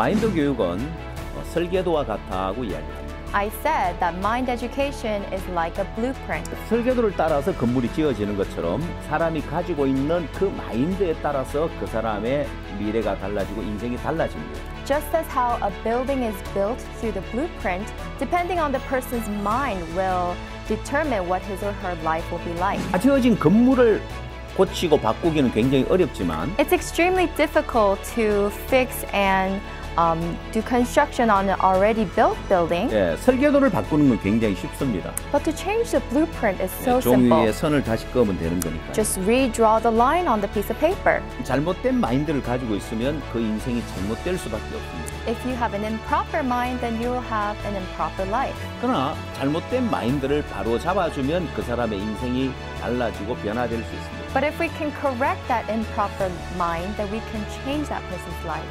마인드 교육은 설계도와 같다고 이야기합니다. I said that mind education is like a blueprint. 설계도를 따라서 건물이 지어지는 것처럼 사람이 가지고 있는 그 마인드에 따라서 그 사람의 미래가 달라지고 인생이 달라집니다. Just as how a building is built through the blueprint, depending on the person's mind will determine what his or her life will be like. 다 지어진 건물을 고치고 바꾸기는 굉장히 어렵지만 It's extremely difficult to fix and do construction on an already built building. 예, 설계도를 바꾸는 건 굉장히 쉽습니다. But to change the blueprint is so 종이 simple. 위에 선을 다시 그으면 되는 거니까요. Just redraw the line on the piece of paper. 잘못된 마인드를 가지고 있으면 그 인생이 잘못될 수밖에 없습니다. If you have an improper mind, then you will have an improper life. 그러나 잘못된 마인드를 바로 잡아주면 그 사람의 인생이 달라지고 변화될 수 있습니다. But if we can correct that improper mind, then we can change that person's life.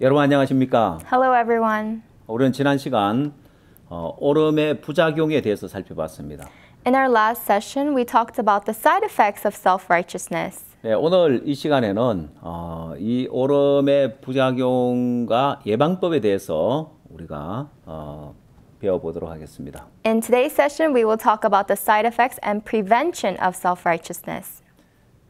여러분 안녕하십니까? Hello, everyone. 우리는 지난 시간 오름의 부작용에 대해서 살펴봤습니다. In our last session, we talked about the side effects of self-righteousness. 네, 오늘 이 시간에는 이 오름의 부작용과 예방법에 대해서 우리가 배워보도록 하겠습니다. In today's session, we will talk about the side effects and prevention of self-righteousness.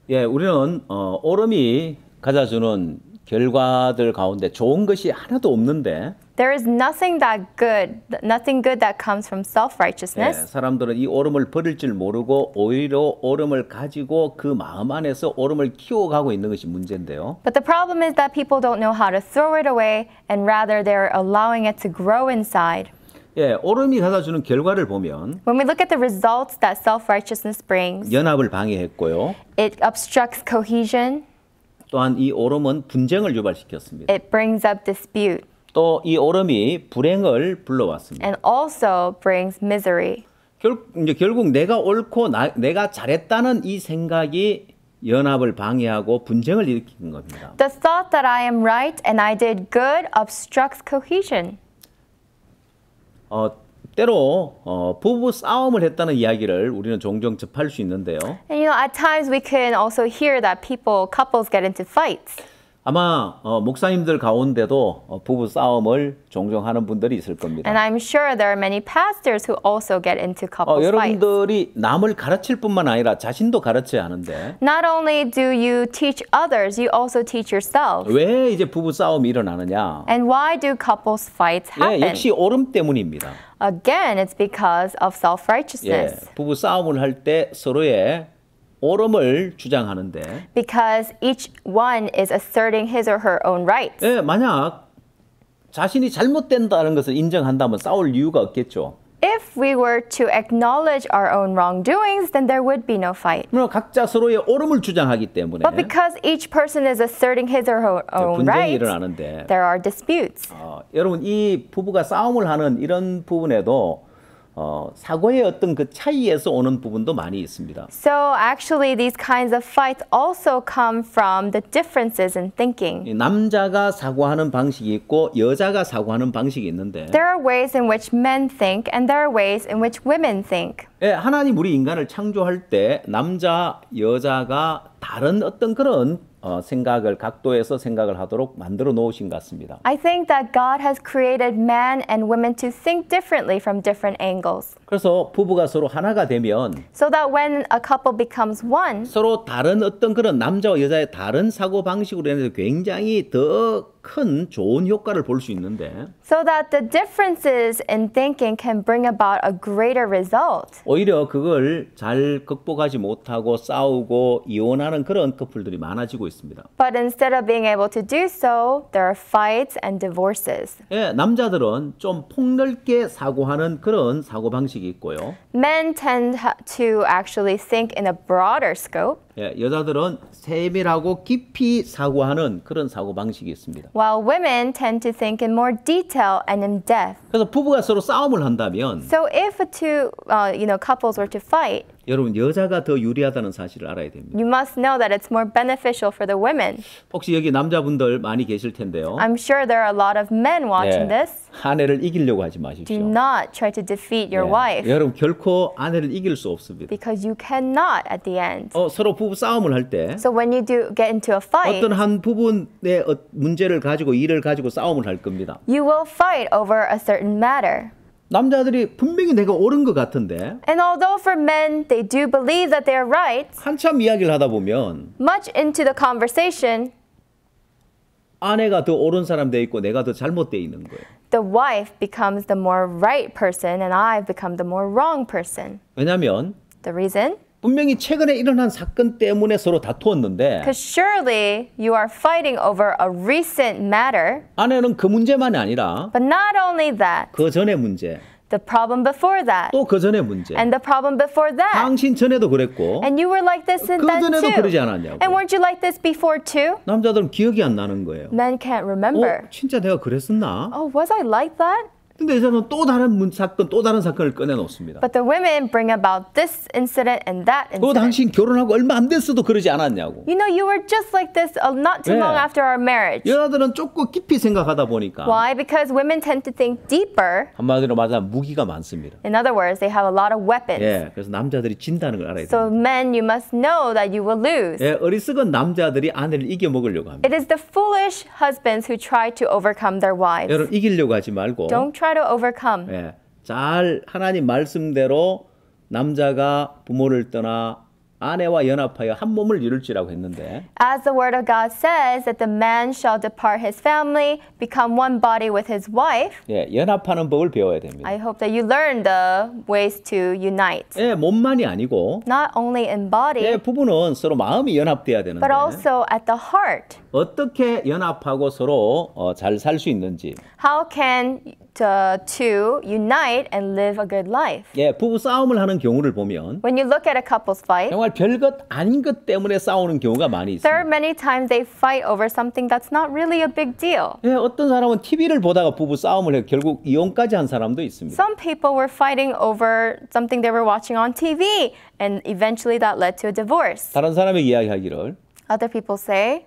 예, 우리는 오름이 가져주는 결과들 가운데 좋은 것이 하나도 없는데 There is nothing good that comes from 예, self-righteousness. 사람들은 이 오름을 버릴 줄 모르고 오히려 오름을 가지고 그 마음 안에서 오름을 키워가고 있는 것이 문제인데요. But the problem is that people don't know how to throw it away, and rather they're allowing it to grow inside. 예, 오름이 가져주는 결과를 보면 When we look at the results that self-righteousness brings, 연합을 방해했고요. it obstructs cohesion, 또한 이 오름은 분쟁을 유발시켰습니다. it brings up dispute, 또 이 오름이 불행을 불러왔습니다. and also brings misery. 결국 내가 옳고 내가 잘했다는 이 생각이 연합을 방해하고 분쟁을 일으키는 겁니다. The thought that I am right and I did good obstructs cohesion. 때로 부부 싸움을 했다는 이야기를 우리는 종종 접할 수 있는데요. And at times we can also hear that couples get into fights. 아마 목사님들 가운데도 부부 싸움을 종종 하는 분들이 있을 겁니다. And I'm sure there are many pastors who also get into couples fights. 여러분들이 남을 가르칠 뿐만 아니라 자신도 가르쳐야 하는데 Not only do you teach others, you also teach yourself. 왜 이제 부부 싸움이 일어나느냐? And why do couples fights happen? 역시 오름 때문입니다. Again, it's because of self-righteousness. 부부 싸움을 할 때 서로의 오름을 주장하는데 Because each one is asserting his or her own rights. 만약 자신이 잘못된다는 것을 인정한다면 싸울 이유가 없겠죠. If we were to acknowledge our own wrongdoings, then there would be no fight. 각자 서로의 오름을 주장하기 때문에 But because each person is asserting his or her own 분쟁이 rights, 일어나는데 there are disputes. 여러분 이 부부가 싸움을 하는 이런 부분에도 사고의 어떤 그 차이에서 오는 부분도 많이 있습니다. So actually these kinds of fights also come from the differences in thinking. 남자가 사고하는 방식이 있고 여자가 사고하는 방식이 있는데 There are ways in which men think and there are ways in which women think. 하나님 우리 인간을 창조할 때 남자, 여자가 다른 어떤 그런 생각을 각도에서 생각을 하도록 만들어 놓으신 것 같습니다. I think that God has created man and women to think differently from different angles. 그래서 부부가 서로 하나가 되면 So that when a couple becomes one, 서로 다른 어떤 그런 남자와 여자의 다른 사고 방식으로 인해서 굉장히 더 큰 좋은 효과를 볼 수 있는데 so that the differences in thinking can bring about a greater result. 오히려 그걸 잘 극복하지 못하고 싸우고 이혼하는 그런 커플들이 많아지고 있습니다. But instead of being able to do so, there are fights and divorces. 남자들은 좀 폭넓게 사고하는 그런 사고 방식이 있고요. Men tend to actually think in a broader scope. 예, 여자들은 세밀하고 깊이 사고하는 그런 사고 방식이 있습니다. while women tend to think in more detail and in depth. 그래서 부부가 서로 싸움을 한다면 So if two, couples were to fight, 여러분 여자가 더 유리하다는 사실을 알아야 됩니다. you must know that it's more beneficial for the women. 혹시 여기 남자분들 많이 계실 텐데요. I'm sure there are a lot of men watching 예, this. 아내를 이기려고 하지 Do 마십시오. not try to defeat your 예, wife 여러분 결코 아내를 이길 수 없습니다. because you cannot at the end. 서로 부부 싸움을 할 때 So when you do get into a fight, 어떤 한 부분의 문제를 가지고 일을 가지고 싸움을 할 겁니다. you will fight over a certain matter. 남자들이 분명히 내가 옳은 것 같은데 And although for men they do believe that they are right, 한참 이야기를 하다 보면 much into the conversation, 아내가 더 옳은 사람 돼 있고 내가 더 잘못돼 있는 거예요. the wife becomes the more right person and I've become the more wrong person. 왜냐하면 The reason? 분명히 최근에 일어난 사건 때문에 서로 다투었는데 Because surely you are fighting over a recent matter, 아내는 그 문제만이 아니라 but not only that, 그 전의 문제, the problem before that, 또 그 전의 문제, and the problem before that. 당신 전에도 그랬고 And you were like this and 그 then 전에도 그러지 too. 않았냐고. And weren't you like this before too? 남자들은 기억이 안 나는 거예요. Men can't remember. 진짜 내가 그랬었나? Oh, was I like that? 근데 여자는 또 다른 사건, 또 다른 사건을 꺼내놓습니다. But the women bring about this incident and that 또 incident. 당신 결혼하고 얼마 안 됐어도 그러지 않았냐고. You know, you were just like this not too 네. long after our marriage. 여자들은 좁고 깊이 생각하다 보니까 Why? Because women tend to think deeper. 한마디로 말하면 무기가 많습니다. In other words, they have a lot of weapons. 예, 그래서 남자들이 진다는 걸 알아야 So 돼요. men, you must know that you will lose. 예, 어리석은 남자들이 아내를 이겨먹으려고 합니다. It is the foolish husbands who try to overcome their wives. 여러분 이기려고 하지 말고 Don't try to overcome. 예, 잘 하나님 말씀대로 남자가 부모를 떠나 아내와 연합하여 한 몸을 이룰지라고 했는데 As the word of God says that the man shall depart his family, become one body with his wife. 예, 연합하는 법을 배워야 됩니다. I hope that you learn the ways to unite. 예, 몸만이 아니고 Not only in body, 예, 부부는 서로 마음이 연합돼야 되는데 but also at the heart. 어떻게 연합하고 서로 잘 살 수 있는지 How can the two unite and live a good life? 예, 부부 싸움을 하는 경우를 보면 When you look at a couple's fight, 정말 별것 아닌 것 때문에 싸우는 경우가 많이 there are 있습니다. many times they fight over something that's not really a big deal. 예, 어떤 사람은 TV를 보다가 부부 싸움을 해 결국 이혼까지 한 사람도 있습니다. Some people were fighting over something they were watching on TV, and eventually that led to a divorce. 다른 사람에게 이야기하기를 Other people say,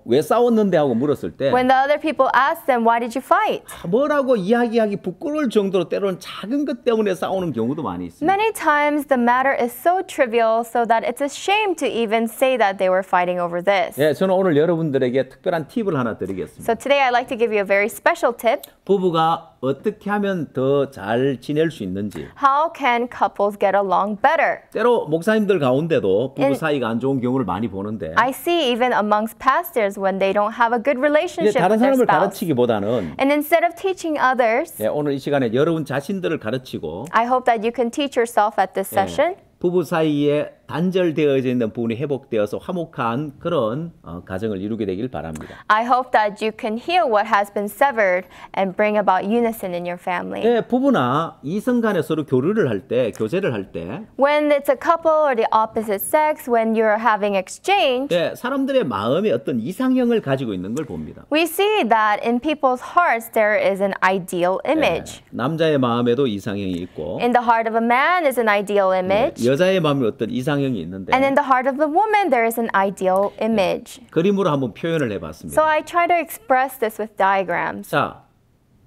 왜 싸웠는데 하고 물었을 때 when the other people ask them, why did you fight? 뭐라고 이야기하기 부끄러울 정도로 때로는 작은 것 때문에 싸우는 경우도 많이 있습니다. Many times the matter is so trivial so that it's a shame to even say that they were fighting over this. 예, 저는 오늘 여러분들에게 특별한 팁을 하나 드리겠습니다. So today I'd like to give you a very special tip. 부부가 어떻게 하면 더 잘 지낼 수 있는지. How can couples get along better? 때로 목사님들 가운데도 부부 In- 사이가 안 좋은 경우를 많이 보는데 I see even amongst pastors when they don't have a good 이제 relationship 다른 with their 사람을 spouse. 가르치기보다는 And instead of teaching others, 예, 오늘 이 시간에 여러분 자신들을 가르치고 I hope that you can teach yourself at this session. 부부 사이에 단절되어져 있는 부분이 회복되어서 화목한 그런 가정을 이루게 되길 바랍니다. I hope that you can heal what has been severed and bring about unison in your family. 예, 부부나 이성 간에 서로 교류를 할 때, 교제를 할 때 When it's a couple or the opposite sex, when you're having exchange, 예, 사람들의 마음에 어떤 이상형을 가지고 있는 걸 봅니다. we see that in people's hearts there is an ideal image. 예, 남자의 마음에도 이상형이 있고 In the heart of a man is an ideal image, 여자의 마음에 어떤 이상형이 있는데 and in the heart of the woman there is an ideal image. 그림으로 한번 표현을 해봤습니다. So I try to express this with diagrams. 자,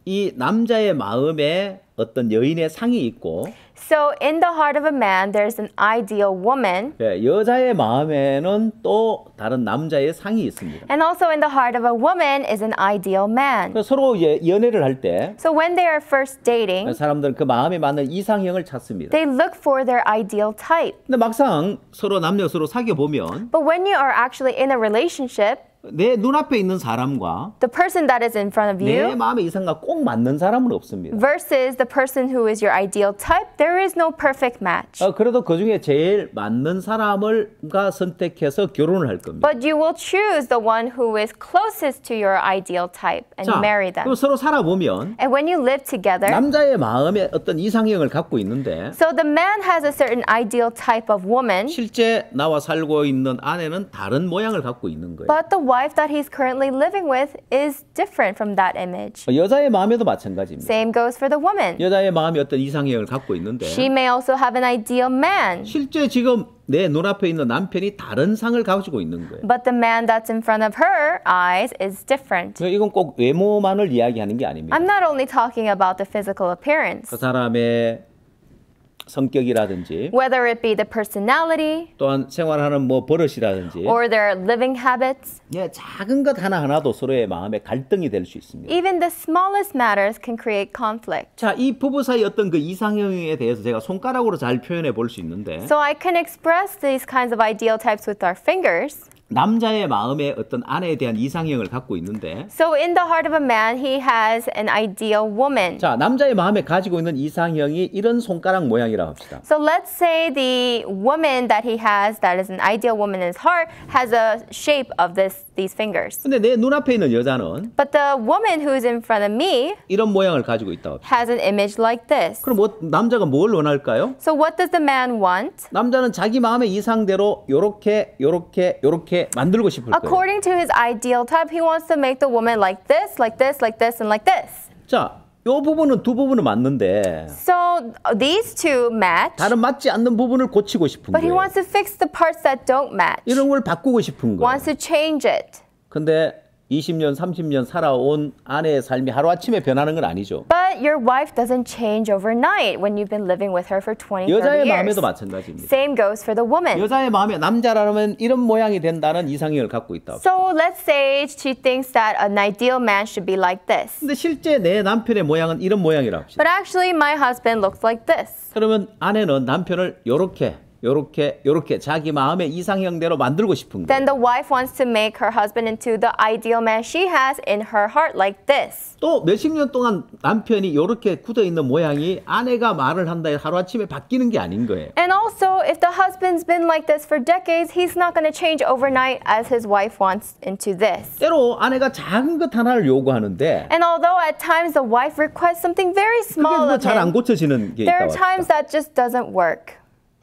이 남자의 마음에 어떤 여인의 상이 있고 So in the heart of a man there's an ideal woman, 예, 여자의 마음에는 또 다른 남자의 상이 있습니다. and also in the heart of a woman is an ideal man. 그래서 서로 연애를 할 때 So when they are first dating, 사람들은 그 마음에 맞는 이상형을 찾습니다. they look for their ideal type. 근데 막상 서로 남녀 서로 사귀어 보면 But when you are actually in a relationship, 내 눈앞에 있는 사람과 the person that is in front of 내 you 마음의 이상과 꼭 맞는 사람은 없습니다. versus the person who is your ideal type, there is no perfect match. 그래도 그 중에 제일 맞는 사람을가 선택해서 결혼을 할 겁니다. But you will choose the one who is closest to your ideal type and 자, marry them. 그럼 서로 살아보면 And when you live together, 남자의 마음에 어떤 이상형을 갖고 있는데 so the man has a certain ideal type of woman, 실제 나와 살고 있는 아내는 다른 모양을 갖고 있는 거예요. but the wife that he's currently living with is different from that image. 여자의 마음에도 마찬가지입니다. Same goes for the woman. 여자의 마음이 어떤 이상형을 갖고 있는데 She may also have an ideal man, 실제 지금 내 눈앞에 있는 남편이 다른 상을 가지고 있는 거예요. but the man that's in front of her eyes is different. 이건 꼭 외모만을 이야기하는 게 아닙니다. I'm not only talking about the physical appearance, 그 사람의 성격이라든지 whether it be the personality 또한 생활하는 뭐 버릇이라든지 or their living habits. 예, 작은 것 하나하나도 서로의 마음에 갈등이 될 수 있습니다. Even the smallest matters can create conflict. 자, 이 부부 사이 어떤 그 이상형에 대해서 제가 손가락으로 잘 표현해 볼 수 있는데 So I can express these kinds of ideal types with our fingers. 남자의 마음에 어떤 아내에 대한 이상형을 갖고 있는데 So in the heart of a man, he has an ideal woman. 자, 남자의 마음에 가지고 있는 이상형이 이런 손가락 모양이라고 합시다. So let's say the woman that he has, that is an ideal woman in his heart, has a shape of these fingers. 근데 내 눈앞에 있는 여자는 But the woman who is in front of me 이런 모양을 가지고 있다고 합시다. has an image like this. 그럼 남자가 뭘 원할까요? So what does the man want? 남자는 자기 마음의 이상대로 요렇게 만들고 싶을 거예요. According to his ideal type, he wants to make the woman like this, like this, like this, and like this. 자, 요 부분은 두 부분은 맞는데 So these two match, 다른 맞지 않는 부분을 고치고 싶은 but he 거예요. wants to fix the parts that don't match. 이런 걸 바꾸고 싶은 거예요. Wants to change it. 근데 20년, 30년 살아온 아내의 삶이 하루아침에 변하는 건 아니죠. But your wife doesn't change overnight when you've been living with her for 20, 30 여자의 years. 마음에도 마찬가지입니다. Same goes for the woman. 여자의 마음에 남자라면 이런 모양이 된다는 이상형을 갖고 있다. So let's say she thinks that an ideal man should be like this. 근데 실제 내 남편의 모양은 이런 모양이라고 합시다. But actually my husband looks like this. 그러면 아내는 남편을 요렇게 자기 마음의 이상형대로 만들고 싶은 거예요. Then the wife wants to make her husband into the ideal man she has in her heart like this. 또 몇십 년 동안 남편이 요렇게 굳어 있는 모양이 아내가 말을 한다 해서 하루아침에 바뀌는 게 아닌 거예요. And also, if the husband's been like this for decades, he's not going to change overnight as his wife wants into this. 때로 아내가 작은 것 하나를 요구하는데 And although at times the wife requests something very small 그게 of 잘 안 him, 고쳐지는 게 there are 있다고 times 합시다. that just doesn't work.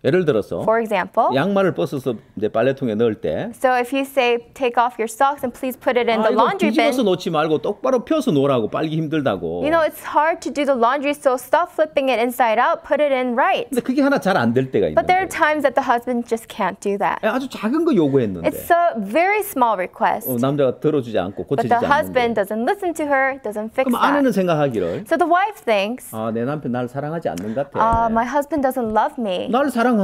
예를 들어서 For example, 양말을 벗어서 이제 빨래통에 넣을 때 so if you say, take off your socks and please put it in the 이거 laundry 뒤집어서 bin, 놓지 말고 똑바로 펴서 놓으라고 빨기 힘들다고. you know, it's hard to do the laundry, so stop flipping it inside out, put it in right. 근데 그게 하나 잘 안 될 때가 있는 But there are 거예요. times that the husband just can't do that. 아주 작은 거 요구했는데 It's a very small request, 남자가 들어주지 않고 but 고쳐지지 the 않는 husband 거예요. doesn't listen to her, doesn't fix 그럼 아내는 that. 생각하기를 So the wife thinks, 내 남편 나를 사랑하지 않는 것 같아. my husband doesn't love me. 나를 사랑한다면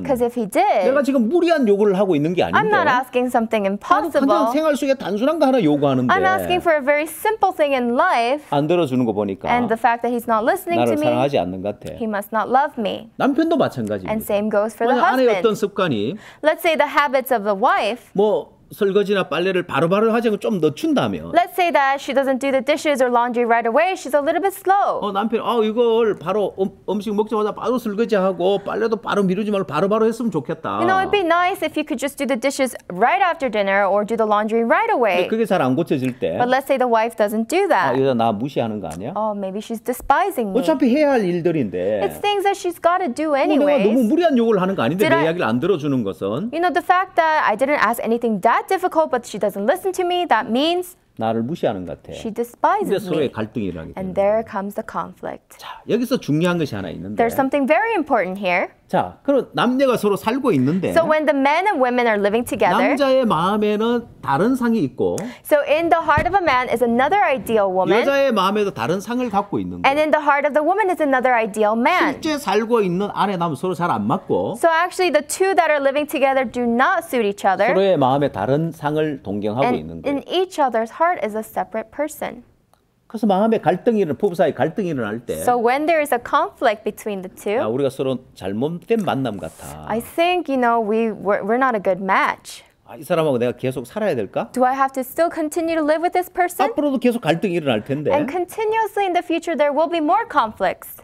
Because if he did, 내가 지금 무리한 요구를 하고 있는 게 I'm 아닌데 not asking something 그냥 impossible. 생활 속에 단순한 거 하나 요구하는데 I'm asking for a very simple thing in life, 안 들어주는 거 보니까 and the fact that he's not listening to 나를 me, 사랑하지 않는 것 같아. he must not love me. 남편도 And 마찬가지입니다. same goes for the 만약 아내의 어떤 husband. 습관이 Let's say the habits of the wife. 뭐 설거지나 빨래를 바로바로 하자고 좀 늦춘다면 Let's say that she doesn't do the dishes or laundry right away. She's a little bit slow. 남편 이걸 바로 음식 먹자마자 바로 설거지하고 빨래도 바로 미루지 말고 바로바로 했으면 좋겠다. You know, it'd be nice if you could just do the dishes right after dinner or do the laundry right away. 그게 잘 안 고쳐질 때 But let's say the wife doesn't do that. 여자 나 무시하는 거 아니야? Oh, maybe she's despising me. 어차피 해야 할 일들인데 It's things that she's got to do 내가 너무 anyways. 무리한 요구를 하는 거 아닌데 Did 내 I- 이야기를 안 들어주는 것은 You know, the fact that I didn't ask anything that difficult, but she doesn't listen to me, that means 나를 무시하는 것 같아. she 근데 despises 서로의 me. 갈등이라기 And 때문에. there comes the conflict. 자, 여기서 중요한 것이 하나 있는데. There's something very important here. 자, 그럼 남녀가 서로 살고 있는데 So when the men and women are living together, 남자의 마음에는 다른 상이 있고 so in the heart of a man is another ideal woman, 여자의 마음에도 다른 상을 갖고 있는 and 거예요. in the heart of the woman is another ideal man. 실제 살고 있는 아내 남 서로 잘 안 맞고 So actually the two that are living together do not suit each other, 서로의 마음에 다른 상을 동경하고 있는 and 거예요. in each other's heart is a separate person. 그래서 마음에 부부 사이 갈등이 일어날 때 So when there is a conflict between the two, 우리가 서로 잘못된 만남 같아. I think, we're not a good match. 아, 이 사람하고 내가 계속 살아야 될까? Do I have to still continue to live with this person? 앞으로도 계속 갈등이 일어날 텐데 And continuously in the future, there will be more conflicts.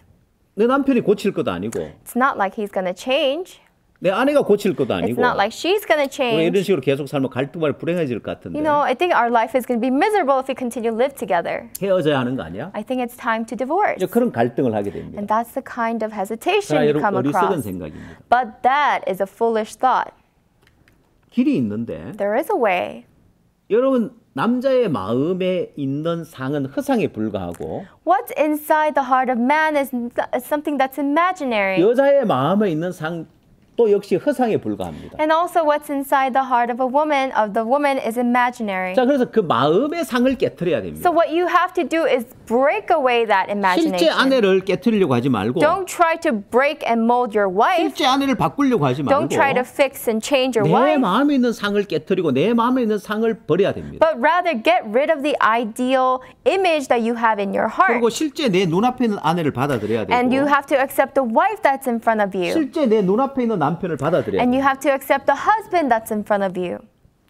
내 남편이 고칠 것도 아니고 It's not like he's going to change. 내 아내가 고칠 것도 It's 아니고 not like she's going to 우리 이런 change. 식으로 계속 살면 갈등만 불행해질 것 같은데 You know, I think our life is going to be miserable if we continue to live together. 헤어져야 하는 거 아니야? I think it's time to divorce. 이제 그런 갈등을 하게 됩니다. And that's the kind of hesitation 그러나 you 여러분 come 어리석은 across. 생각입니다. But that is a foolish thought. 길이 있는데 There is a way. 여러분 남자의 마음에 있는 상은 허상에 불과하고 What's inside the heart of man is something that's imaginary. 여자의 마음에 있는 상 또 역시 허상에 불과합니다. And also what's inside the heart of the woman is imaginary. 자, 그래서 그 마음의 상을 깨트려야 됩니다. So what you have to do is break away that 실제 imagination. 아내를 깨트리려고 하지 말고 Don't try to break and mold your wife. 실제 아내를 바꾸려고 하지 말고 Don't try to fix and change your 내 wife. 마음에 있는 상을 깨트리고 내 마음에 있는 상을 버려야 됩니다. But rather get rid of the ideal image that you have in your heart. 그리고 실제 내 눈앞에 있는 아내를 받아들여야 And you 되고 have to accept the wife that's in front of you. 실제 내 눈앞에 있는 남편을 받아들여야 And you 돼요. have to accept the husband that's in front of you.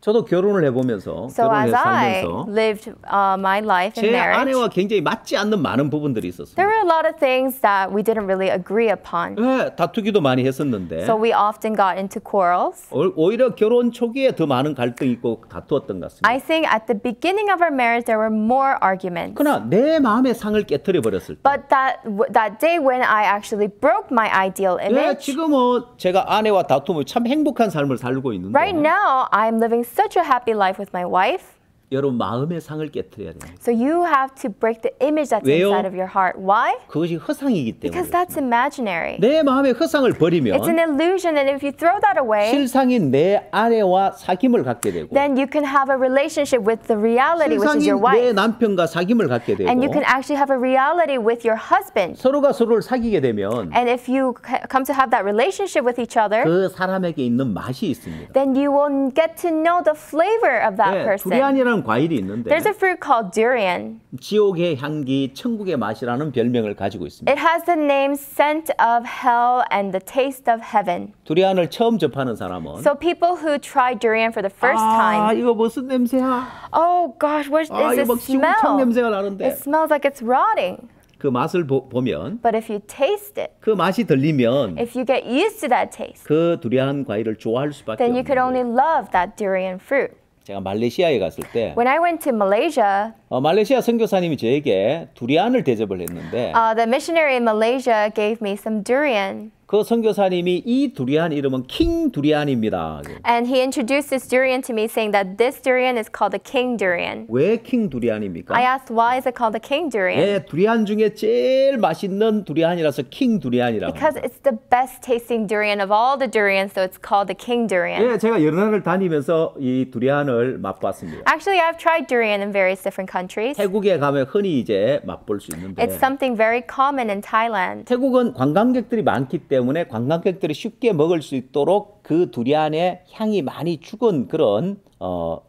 저도 결혼을 해보면서 So 결혼을 as I 살면서 lived my life in 제 marriage, 아내와 굉장히 맞지 않는 많은 부분들이 있었어요. there were a lot of things that we didn't really agree upon. 네, 다투기도 많이 했었는데 So we often got into quarrels. 오히려 결혼 초기에 더 많은 갈등이 있고 다투었던 것 같습니다. I think at the beginning of our marriage there were more arguments. 그러나 내 마음의 상을 깨트려 버렸을 때 But that day when I actually broke my ideal 네, image, 지금은 제가 아내와 다투면 참 행복한 삶을 살고 있는데 right now I'm living such a happy life with my wife. 여러분 마음의 상을 깨트려야 됩니다. So you have to break the image that's 왜요? inside of your heart. Why? 그것이 허상이기 때문에 Because that's imaginary. 내 마음의 허상을 It's 버리면 an illusion, and if you throw that away, 실상인 내 아내와 사귐을 갖게 되고 then you can have a relationship with the reality, which is your 실상인 내 wife. 남편과 사귐을 갖게 되고 And you can actually have a reality with your husband. 서로가 서로를 사귀게 되면 And if you come to have that relationship with each other, 그 사람에게 있는 맛이 있습니다. then you will get to know the flavor of that 네, person. 두리안이라는 과일이 있는데 There's a fruit called durian. 지옥의 향기, 천국의 맛이라는 별명을 가지고 있습니다. It has the name scent of hell and the taste of heaven. 두리안을 처음 접하는 사람은 So people who try durian for the first time, 이거 무슨 냄새야? oh gosh, what 아, is 이거 막 this 지옥창 smell? 냄새가 나는데 It smells like it's rotting. 그 맛을 보면 But if you taste it, 그 맛이 들리면 if you get used to that taste, 그 두리안 과일을 좋아할 수밖에 then you 없는 could only 거예요. love that durian fruit. 제가 말레이시아에 갔을 때 When I went to Malaysia, 말레이시아 선교사님이 저에게 두리안을 대접을 했는데 the missionary in Malaysia gave me some durian. 그 선교사님이 이 두리안 이름은 킹 두리안입니다. And he introduced this durian to me saying that this durian is called the king durian. 왜 킹 두리안입니까? I asked, why is it called the king durian? 예, 두리안 중에 제일 맛있는 두리안이라서 킹 두리안이라고 Because 합니다. it's the best tasting durian of all the durians, so it's called the king durian. 예, 제가 여러 나라를 다니면서 이 두리안을 맛봤습니다. Actually, I've tried durian in various different countries. 태국에 가면 흔히 이제 맛볼 수 있는데 It's something very common in Thailand. 태국은 관광객들이 많기 때문에 관광객들이 쉽게 먹을 수 있도록 그 두리안에 향이 많이 죽은 그런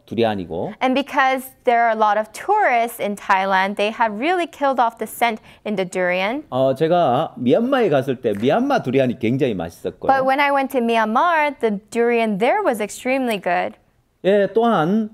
두리안이고 And because there are a lot of tourists in Thailand, they have really killed off the scent in the durian. 제가 미얀마에 갔을 때 미얀마 두리안이 굉장히 But 맛있었고요. when I went to Myanmar, the durian there was extremely good. 예, 또한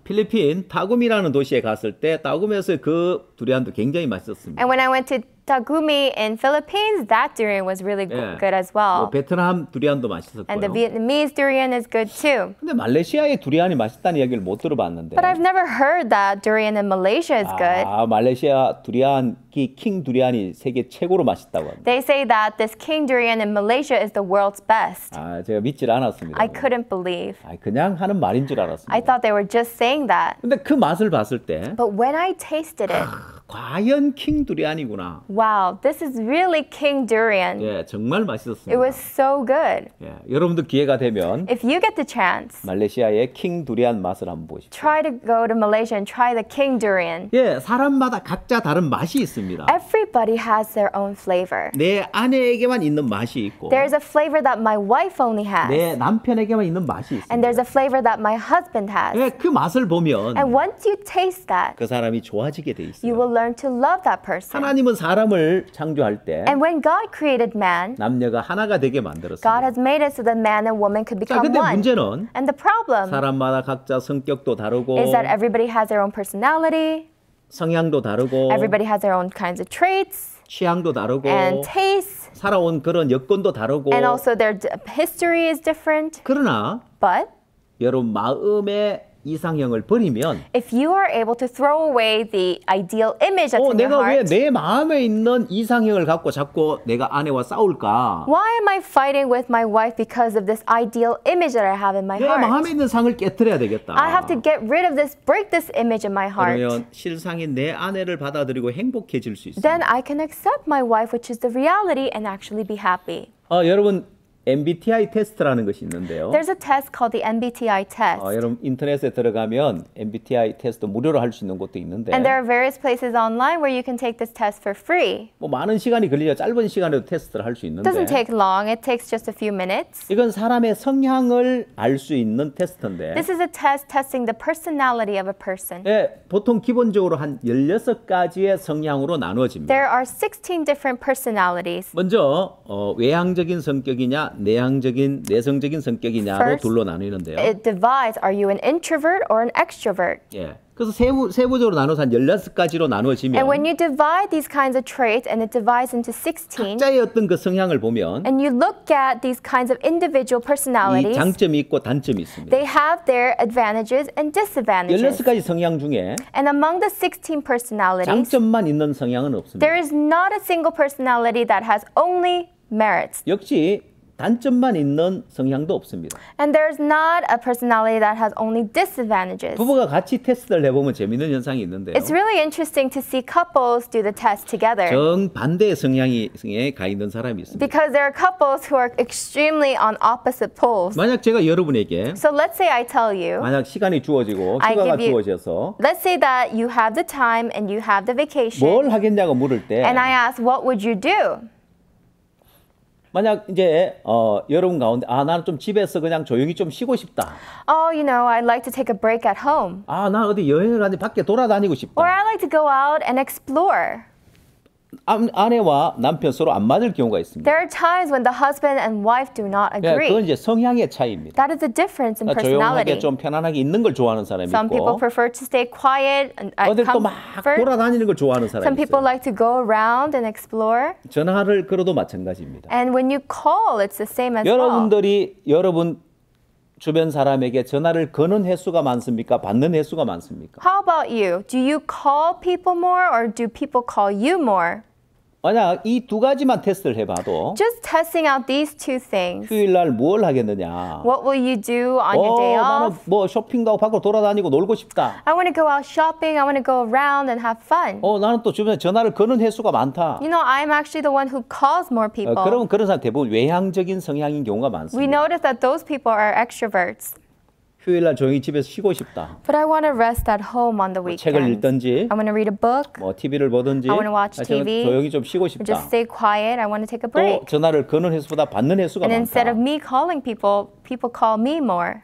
필리핀 타굼이라는 도시에 갔을 때 타굼에서 그 두리안도 굉장히 맛있었습니다. And when I went to Tagumi in Philippines, that durian was really 예. good as well. 베트남 두리안도 And the 맛있었고요. Vietnamese durian is good too. 근데 말레이시아의 두리안이 맛있다는 이야기를 못 들어봤는데 But I've never heard that durian in Malaysia is good. 말레이시아 두리안 킹 두리안이 세계 최고로 맛있다고 합니다. They say that this king durian in Malaysia is the world's best. 제가 믿질 않았습니다. I couldn't believe. 그냥 하는 말인 줄 I 알았습니다. thought they were just saying that. 근데 그 맛을 봤을 때 But when I tasted it, 과연 킹 두리안이구나. wow, this is really king durian. 예, 정말 It 맛있었습니다. was so good. 예, 여러분도 기회가 되면 If you get the chance, 말레이시아의 킹 두리안 맛을 한번 보십시오. try to go to Malaysia and try the king durian. 예, 사람마다 각자 다른 맛이 있습니다. Everybody has their own flavor. 내 아내에게만 있는 맛이 있고 There's a flavor that my wife only 내 has. 남편에게만 있는 맛이 And 있습니다. there's a flavor that my husband has. 예, 그 맛을 보면 And once you taste that, 그 사람이 좋아지게 돼 you will 있어요. learn to love that person. 하나님은 사람을 창조할 때 And when God created man, 남녀가 하나가 되게 God 만들었습니다. has made it so that man and woman could 자, become 근데 one. 문제는 And the problem 사람마다 각자 성격도 다르고 is that everybody has their own personality, 성향도 다르고 everybody has their own kinds of traits 취향도 다르고 and tastes, 살아온 그런 여건도 다르고 and also their history is different. 그러나 But 여러분 마음의 이상형을 버리면 if you are able to throw away the ideal image that's in your 내가 왜 heart, 내 마음에 있는 이상형을 갖고 자꾸 내가 아내와 싸울까? why am I fighting with my wife because of this ideal image that I have in my 내가 마음에 heart? 있는 상을 깨뜨려야 되겠다. I have to get rid of this, break this image in my heart. 그러면 실상인 내 아내를 받아들이고 행복해질 수 있습니다. Then I can accept my wife, which is the reality, and actually be happy. 여러분 MBTI 테스트라는 것이 있는데요. There's a test called the MBTI test. 여러분 인터넷에 들어가면 MBTI 테스트 무료로 할 수 있는 곳도 있는데 And there are various places online where you can take this test for free. 뭐 많은 시간이 걸리죠. 짧은 시간에도 테스트를 할 수 It 있는데 doesn't take long, it takes just a few minutes. 이건 사람의 성향을 알 수 있는 테스트인데 This is a test testing the personality of a person. 보통 기본적으로 한 16가지의 성향으로 나누어집니다. There are 16 different personalities. 먼저 외향적인 성격이냐 내성적인 성격이냐로 First, 둘로 나뉘는데요. It divides, are you an introvert or an extrovert? 그래서 세부적으로 나눠서 한 16가지로 나누어지면 And when you divide these kinds of traits and it divides into 16, 각자의 어떤 그 성향을 보면 and you look at these kinds of individual 이 personalities, 장점이 있고 단점이 있습니다. they have their advantages and disadvantages. 16가지 성향 중에 And among the 16 personalities, 장점만 있는 성향은 없습니다. there is not a single personality that has only merits. 역시 단점만 있는 성향도 없습니다. And there's not a personality that has only disadvantages. 부부가 같이 테스트를 해보면 재밌는 현상이 있는데요. It's really interesting to see couples do the test together. 정반대의 성향에 가 있는 사람이 있습니다. Because there are couples who are extremely on opposite poles. 만약 제가 여러분에게 So let's say I tell you, 만약 시간이 주어지고 I 휴가가 give you- 주어져서 let's say that you have the time and you have the vacation, 뭘 하겠냐고 물을 때 and I ask, what would you do? 만약 이제 여러분 가운데 나는 좀 집에서 그냥 조용히 좀 쉬고 싶다. Oh, I'd like to take a break at home. 난 어디 여행을 가지 밖에 돌아다니고 Or 싶다. I like to go out and explore. 아내와 남편 서로 안 맞을 경우가 있습니다. There are times when the husband and wife do not 그건 agree. 이제 성향의 차이입니다. That is the difference in 조용하게 personality. 좀 편안하게 있는 걸 좋아하는 사람이 Some people 있고 prefer to stay quiet and at 어딜 또 막 comfort. 돌아다니는 걸 좋아하는 사람이 Some people 있어요. like to go around and explore. 전화를 걸어도 마찬가지입니다. And when you call, it's the same as well. 여러분들이 여러분 주변 사람에게 전화를 거는 횟수가 많습니까? 받는 횟수가 많습니까? How about you? Do you call people more or do people call you more? 만약 이 두 가지만 테스트를 해봐도 Just testing out these two things. 휴일날 뭘 하겠느냐? What will you do on your day 나는 off? 뭐 쇼핑도 하고 밖으로 돌아다니고 놀고 싶다. I want to go out shopping. I want to go around and have fun. 나는 또 주변에 전화를 거는 횟수가 많다. I'm actually the one who calls more people. 그러면 그런 사람 대부분 외향적인 성향인 경우가 We 많습니다. notice that those people are extroverts. 휴일날 조용히 집에서 쉬고 싶다. But I want to rest at home on the 책을 weekends. 읽든지 I want to read a book. 뭐 TV를 보든지 I wanna watch 하여튼 TV. 조용히 좀 쉬고 Or 싶다. just stay quiet. I want to take a 또 break. 전화를 거는 횟수보다 받는 횟수가 And instead 많다. of me calling people, people call me more.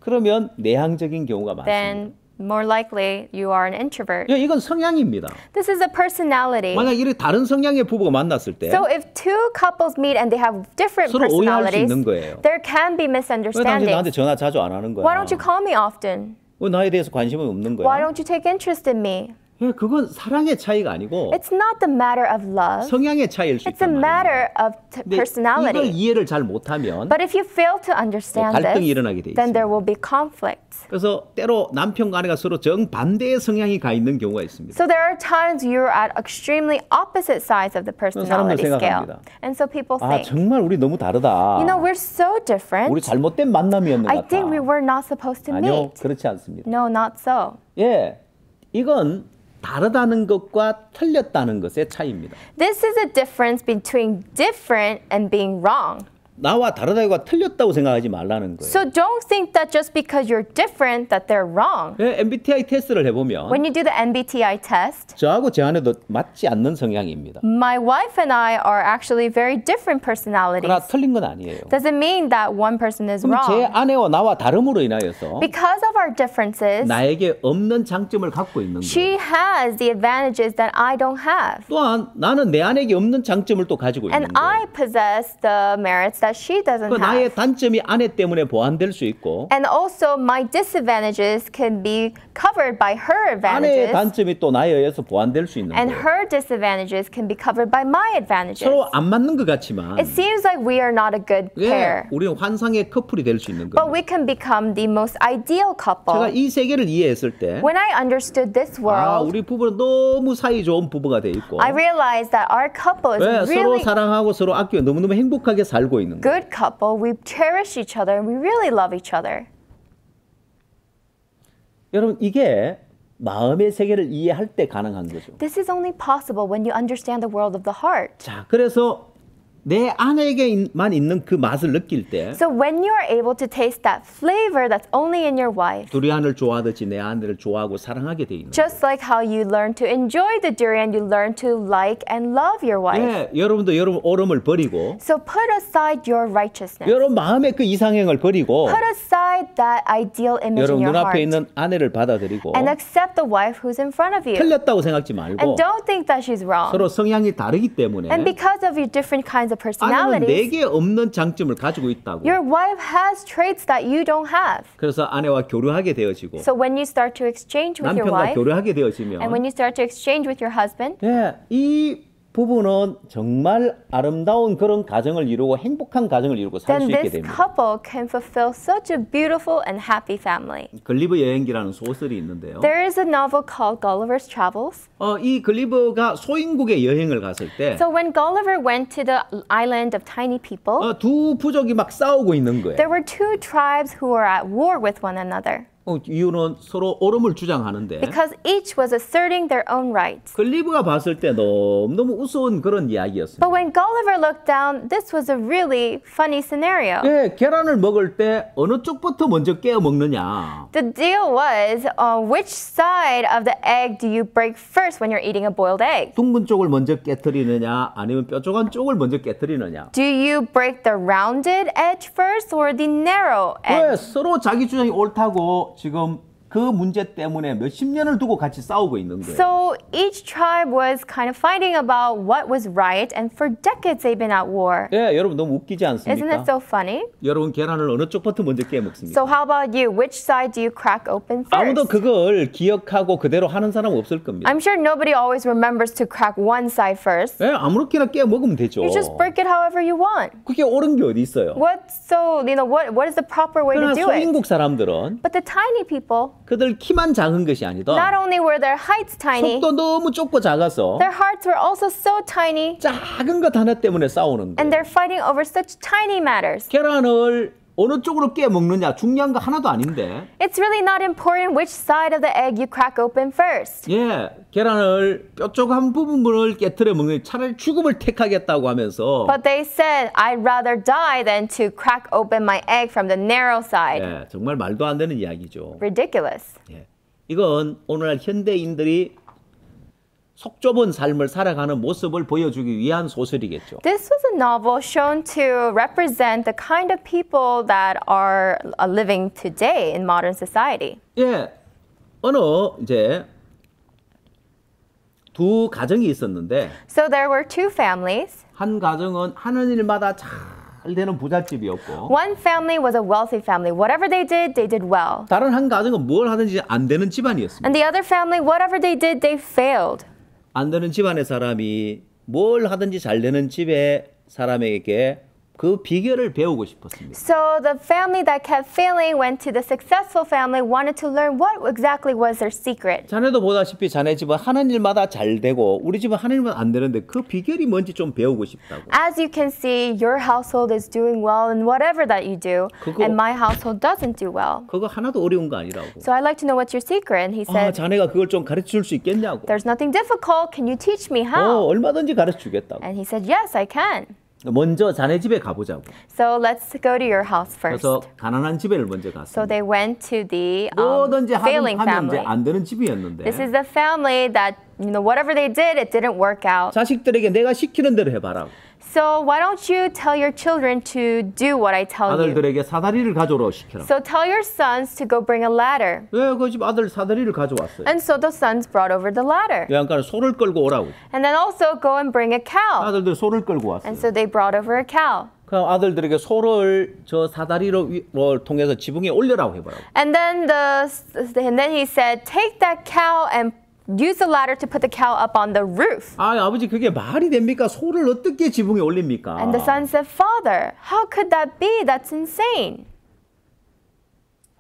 그러면 내향적인 경우가 많습니다. Then more likely you are an introvert. 이건 성향입니다. This is a personality. 만약 이렇게 다른 성향의 부부가 만났을 때 So if two couples meet and they have different 서로 오해할 수 personalities, 있는 거예요. there can be 왜 당신 나한테 misunderstandings. 전화 자주 안 하는 거야? Why don't you call me often? 왜 나에 대해서 관심이 없는 Why 거야? don't you take interest in me? 그건 사랑의 차이가 아니고 It's not the matter of love. 성향의 차이일 수 It's a 있단 말이에요. matter of 근데 이걸 personality. 이해를 잘 못하면 But if you fail to understand 갈등이 this, 일어나게 돼 then 있습니다. there will be conflicts. 그래서 때로 남편과 아내가 서로 정반대의 성향이 가 있는 경우가 있습니다. So there are times you're at extremely opposite sides of the personality 사람들 scale. 생각합니다. And so people think, 정말 우리 너무 다르다. we're so different. 우리 잘못된 만남이었는 것 I 같다. think we were not supposed to 아니요, meet. 그렇지 않습니다. No, not so. 이건 다르다는 것과 틀렸다는 것의 차이입니다. This is a difference between different and being wrong. 나와 다르다가 틀렸다고 생각하지 말라는 거예요. So don't think that just because you're different that they're wrong. MBTI 테스트를 해보면 When you do the MBTI test, 저하고 제 아내도 맞지 않는 성향입니다. my wife and I are actually very different personalities. 그러나 틀린 건 아니에요. Doesn't mean that one person is 그럼 제 wrong. 아내와 나와 다름으로 인하여서 Because of our differences, 나에게 없는 장점을 갖고 있는 거예요. she has the advantages that I don't have. 또한 나는 내 아내에게 없는 장점을 또 가지고 있는 And 거예요. I possess the merits that she doesn't 그 나의 have. 단점이 아내 때문에 보완될 수 있고 And also my disadvantages can be covered by her 아내의 advantages. 단점이 또 나에 의해서 보완될 수 있는 And 거예요. her disadvantages can be covered by my advantages. 서로 안 맞는 것 같지만 It seems like we are not a good pair. 우리는 환상의 커플이 될 수 있는 But 거예요. we can become the most ideal 제가 couple. 이 세계를 이해했을 때 When I understood this world, 우리 부부는 너무 사이 좋은 부부가 돼 있고 I realized that our couple is 서로 really 사랑하고 서로 아끼고 너무너무 행복하게 살고 있는 거예요. good couple. We cherish each other and we really love each other. 여러분 이게 마음의 세계를 이해할 때 가능한 거죠. This is only possible when you understand the world of the heart. 자, 그래서 내 아내에게만 있는 그 맛을 느낄 때 So when you are able to taste that flavor that's only in your wife, 두리안을 좋아하듯이 내 아내를 좋아하고 사랑하게 돼 있는 거예요. just like how you learn to enjoy the durian, you learn to like and love your wife. 여러분도 여러분 오름을 버리고 So put aside your righteousness. 여러분 마음의 그 이상형을 버리고 Put aside that ideal image in 여러분 your 눈앞에 heart 있는 아내를 받아들이고 and accept the wife who's in front of you. 틀렸다고 생각지 말고 And don't think that she's wrong. 서로 성향이 다르기 때문에 And because of your different kinds of 아내는 personalities, 내게 없는 장점을 가지고 있다고. your wife has traits that you don't have. 그래서 아내와 교류하게 되어지고 So when you start to exchange with your 남편과 wife, 교류하게 and 되어지면 when you start to exchange with your husband, 이 부부는 정말 아름다운 그런 가정을 이루고 행복한 가정을 이루고 살 수 then 있게 this 됩니다. couple can fulfill such a beautiful and happy family. 글리버 여행기라는 소설이 있는데요. There is a novel called Gulliver's Travels. 이 글리버가 소인국에 여행을 갔을 때 So when Gulliver went to the island of tiny people, 두 부족이 막 싸우고 있는 거예요. there were two tribes who were at war with one another 이유는 서로 옳음을 주장하는데 because each was asserting their own rights. 글리버가 봤을 때 너무 우스운 그런 이야기였어요. But when Gulliver looked down, this was a really funny scenario. 계란을 먹을 때 어느 쪽부터 먼저 깨어 먹느냐. The deal was, which side of the egg do you break first when you're eating a boiled egg? 둥근 쪽을 먼저 깨뜨리느냐 아니면 뾰족한 쪽을 먼저 깨뜨리느냐. Do you break the rounded edge first or the narrow 왜 edge? 서로 자기 주장이 옳다고 지금 그 문제 때문에 몇십 년을 두고 같이 싸우고 있는 거예요. So each tribe was kind of fighting about what was right, and for decades they've been at war. 여러분 너무 웃기지 Isn't it 않습니까? so funny? 여러분 계란을 어느 쪽부터 먼저 깨 먹습니까? So how about you? Which side do you crack open 아무도 first? 그걸 기억하고 그대로 하는 사람 없을 겁니다. I'm sure nobody always remembers to crack one side first. 아무렇게나 깨 먹으면 되죠. You just break it however you want. 그게 옳은 게 어디 있어요? What is the proper way 그러나 to do it? 소인국 사람들은 But the tiny people, 그들 키만 작은 것이 아니다. not only were their heights tiny, 속도 너무 좁고 작아서 their hearts were also so tiny, 작은 것 하나 때문에 싸우는 and 거예요. they're fighting over such tiny matters. 계란을 어느 쪽으로 깨 먹느냐 중요한 거 하나도 아닌데 It's really not important which side of the egg you crack open first. 계란을 뾰족한 부분을 깨트려 먹는 차라리 죽음을 택하겠다고 하면서 But they said, I'd rather die than to crack open my egg from the narrow side. 정말 말도 안 되는 이야기죠. Ridiculous. 이건 오늘날 현대인들이 속 좁은 삶을 살아가는 모습을 보여주기 위한 소설이겠죠. This was a novel shown to represent the kind of people that are living today in modern society. 어느 이제 두 가정이 있었는데 So there were two families. 한 가정은 하는 일마다 잘 되는 부잣집이었고 One family was a wealthy family. Whatever they did well. 다른 한 가정은 뭘 하든지 안 되는 집안이었습니다. And the other family, whatever they did, they failed. 안 되는 집안의 사람이 뭘 하든지 잘 되는 집의 사람에게 그 비결을 배우고 싶었습니다. So the family that kept failing went to the successful family, wanted to learn what exactly was their secret. 자네도 보다시피 자네 집은 하는 일마다 잘 되고 우리 집은 하는 일마다 안 되는데 그 비결이 뭔지 좀 배우고 싶다고. As you can see, your household is doing well in whatever that you do, and my household doesn't do well. 그거 하나도 어려운 거 아니라고. So I'd like to know what's your secret. And he said, 자네가 그걸 좀 가르쳐 줄 수 있겠냐고. there's nothing difficult. Can you teach me how? 얼마든지 가르쳐 주겠다고. And he said, yes, I can. 먼저 자네 집에 가보자고. So let's go to your house first. 그래서 가난한 집에를 먼저 So 갔습니다. they went to the 뭐든지 failing 하면 이제 family. 안 되는 집이었는데 This is the family that, whatever they did, it didn't work out. 자식들에게 내가 시키는 대로 해봐라. So why don't you tell your children to do what I tell you? 아들들에게 사다리를 가져오라 시켜라. So tell your sons to go bring a ladder. 왜 그 집 아들 사다리를 가져왔어요? And so the sons brought over the ladder. 그러니까 소를 끌고 오라고. And then also go and bring a cow. 아들들 소를 끌고 왔어요. And so they brought over a cow. 그럼 아들들에게 소를 저 사다리로 통해서 지붕에 올려라고 해보라고. And then he said, take that cow and use the ladder to put the cow up on the roof. 아, 아버지 그게 말이 됩니까? 소를 어떻게 지붕에 올립니까? And the son said, Father, how could that be? That's insane.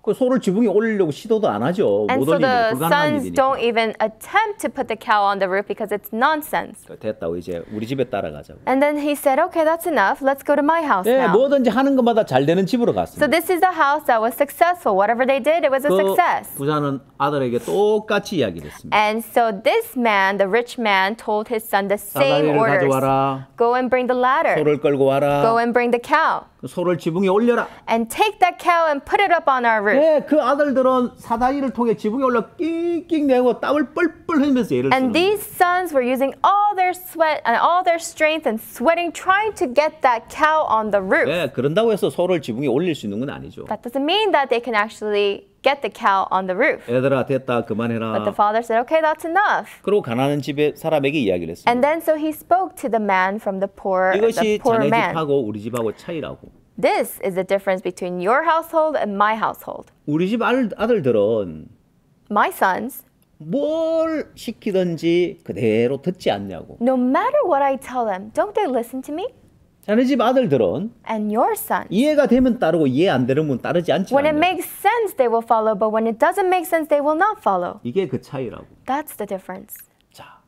그 소를 지붕에 올리려고 시도도 안 하죠. And 못 so 올리면 the 불가능한 sons 일이니까. don't even attempt to put the cow on the roof because it's nonsense. 됐다고 이제 우리 집에 따라가자고. And then he said, okay, that's enough. Let's go to my house 네, now. 뭐든지 하는 것마다 잘 되는 집으로 So 갔습니다. this is the house that was successful. Whatever they did, it was a 그 success. 부자는 아들에게 똑같이 이야기를 했습니다. And so this man, the rich man, told his son the same 사다리를 orders. 가져와라. Go and bring the ladder. 소를 끌고 와라. Go and bring the cow. 소를 지붕에 올려라. And take that cow and put it up on our roof. 네, 그 아들들은 사다리를 통해 지붕에 올라 낑낑 내고 땀을 뻘뻘 흘리면서 일을 쓰는 And these sons were using all their sweat and all their strength and sweating, trying to get that cow on the roof. 네, 그런다고 해서 소를 지붕에 올릴 수 있는 건 아니죠. That doesn't mean that they can actually get the cow on the roof. 얘들아 됐다 But the 그만해라. father said, okay, that's enough. 그리고 가난한 집에 사람에게 이야기를 했습니다. And then so he spoke to the man from the poor 이것이 자네 man. 집하고 우리 집하고 차이라고. This is the difference between your household and my household. 우리 집 아들들은 My sons, 뭘 시키든지 그대로 듣지 않냐고. no matter what I tell them, don't they listen to me? 자네 집 아들들은 And your sons, 이해가 되면 따르고 이해 안 되면 따르지 않지 when it 않냐고. makes sense, they will follow, but when it doesn't make sense, they will not follow. 이게 그 차이라고. That's the difference. 자,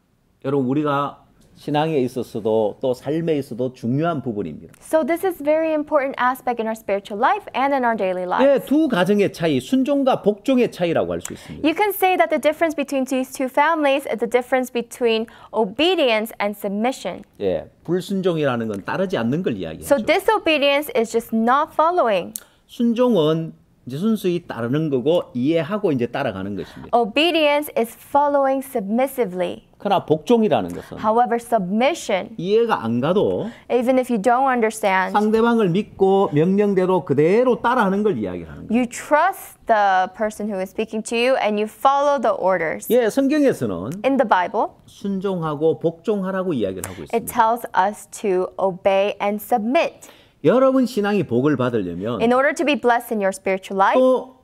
여러분 우리가 신앙에 있어서도 또 삶에 있어도 중요한 부분입니다. So this is very important aspect in our spiritual life and in our daily life. 예, 두 가정의 차이, 순종과 복종의 차이라고 할 수 있습니다. You can say that the difference between these two families is the difference between obedience and submission. 예, 불순종이라는 건 따르지 않는 걸 So 이야기하죠. disobedience is just not following. 순종은 이제 순수히 따르는 거고 이해하고 이제 따라가는 것입니다. Obedience is following submissively. 그러나 복종이라는 것은 However, submission, 이해가 안 가도 even if you don't understand, 상대방을 믿고 명령대로 그대로 따라하는 걸 이야기하는 거예요. you trust the person who is speaking to you and you follow the orders. 예, 성경에서는 In the Bible, 순종하고 복종하라고 이야기를 하고 it 있습니다. tells us to obey and submit. 여러분 신앙이 복을 받으려면 In order to be blessed in your spiritual life, 또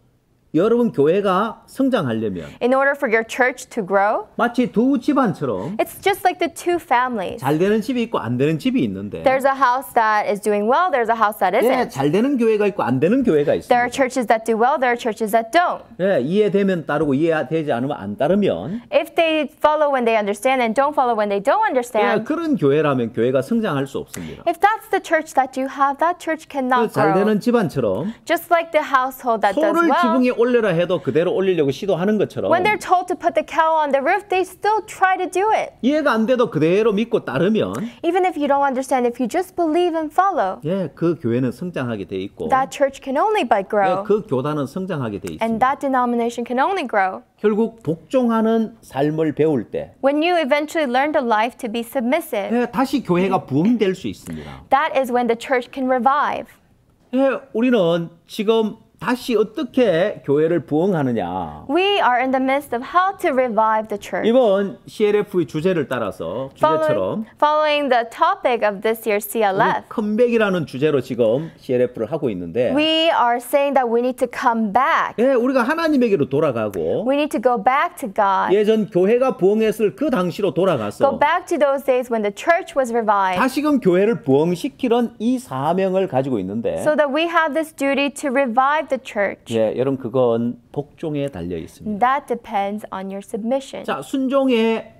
여러분 교회가 성장하려면 in order for your church to grow, 마치 두 집안처럼 it's just like the two families. 잘 되는 집이 있고 안 되는 집이 있는데 There's a house that is doing well, there's a house that 예, isn't. 잘 되는 교회가 있고 안 되는 교회가 There are 있습니다. churches that do well, there are churches that don't. 예, 이해되면 따르고 이해되지 않으면 안 따르면 If they follow when they understand and don't follow when they don't 예, understand, 그런 교회라면 교회가 성장할 수 없습니다. if that's the church that you have, that church cannot 잘 grow. 되는 집안처럼 Just like the household that does 소를 well, 지붕에 올려라 해도 그대로 올리려고 시도하는 것처럼 when they're told to put the cow on the roof, they still try to do it. 이해가 안 돼도 그대로 믿고 따르면 Even if you don't understand, if you just believe and follow, 예, 그 교회는 성장하게 돼 있고 that church can only but 예, grow. 그 교단은 성장하게 돼 And 있습니다. that denomination can only grow. 결국 복종하는 삶을 배울 때 When you eventually learn the life to be submissive, 예, 다시 교회가 부흥될 수 있습니다. that is when the church can revive. 예, 우리는 지금 다시 어떻게 교회를 부흥하느냐. We are in the midst of how to revive the church. 이번 CLF의 주제를 따라서 주제처럼 Following the topic of this year's CLF, 컴백이라는 주제로 지금 CLF를 하고 있는데 we are saying that we need to come back. 예, 우리가 하나님에게로 돌아가고 We need to go back to God. 예전 교회가 부흥했을 그 당시로 Go 돌아가서 back to those days when the church was revived. 다시금 교회를 부흥시키는 이 사명을 가지고 있는데 So that we have this duty to revive the church. 예, 여러분 그건 복종에 달려 있습니다. That depends on your submission. 자, 순종의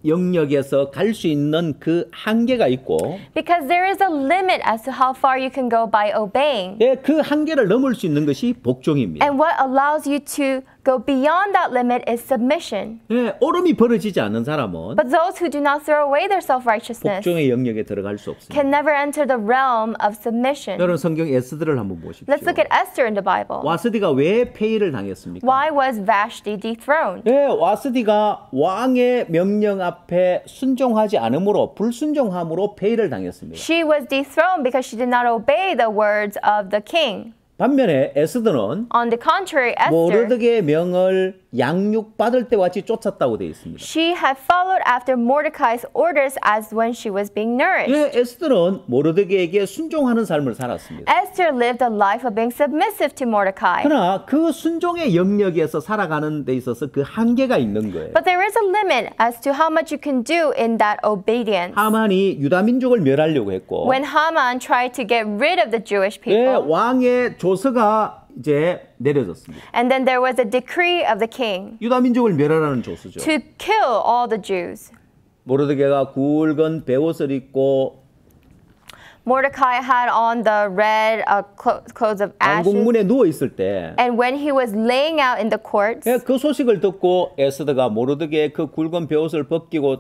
영역에서 갈 수 있는 그 한계가 있고 Because there is a limit as to how far you can go by obeying. 예, 그 한계를 넘을 수 있는 것이 복종입니다. And what allows you to go beyond that limit is submission. 예, 오름이 벌어지지 않는 사람은 But those who do not throw away their self-righteousness 복종의 영역에 들어갈 수 없습니다. can never enter the realm of submission. 여러분 성경 에스더를 한번 보십시오. Let's look at Esther in the Bible. 와스디가 왜 폐위를 당했습니까? Why was Vashti dethroned? 예, 와스디가 왕의 명령 앞에 순종하지 않으므로 불순종함으로 폐위를 당했습니다. She was dethroned because she did not obey the words of the king. 반면에 에스더는 On the contrary, Esther, 모르드게의 명을 양육받을 때와 같이 쫓았다고 되어 있습니다. she had followed after Mordecai's orders as when she was being nourished. 예, 에스더는 모르드게에게 순종하는 삶을 살았습니다. Esther lived a life of being submissive to Mordecai. 그러나 그 순종의 영역에서 살아가는 데 있어서 그 한계가 있는 거예요. But there is a limit as to how much you can do in that obedience. 하만이 유다 민족을 멸하려고 했고 When Haman tried to get rid of the Jewish 예, people, 왕의 조서가 이제 내려졌습니다. and then there was a decree of the king 유다 민족을 멸하라는 조서죠. to kill all the Jews. 모르드게가 굵은 베옷을 입고 Mordecai had on the red clothes of ashes. 왕궁문에 누워 있을 때 And when he was laying out in the courts, 예, 그 소식을 듣고 에스더가 모르드게의 그 굵은 베옷을 벗기고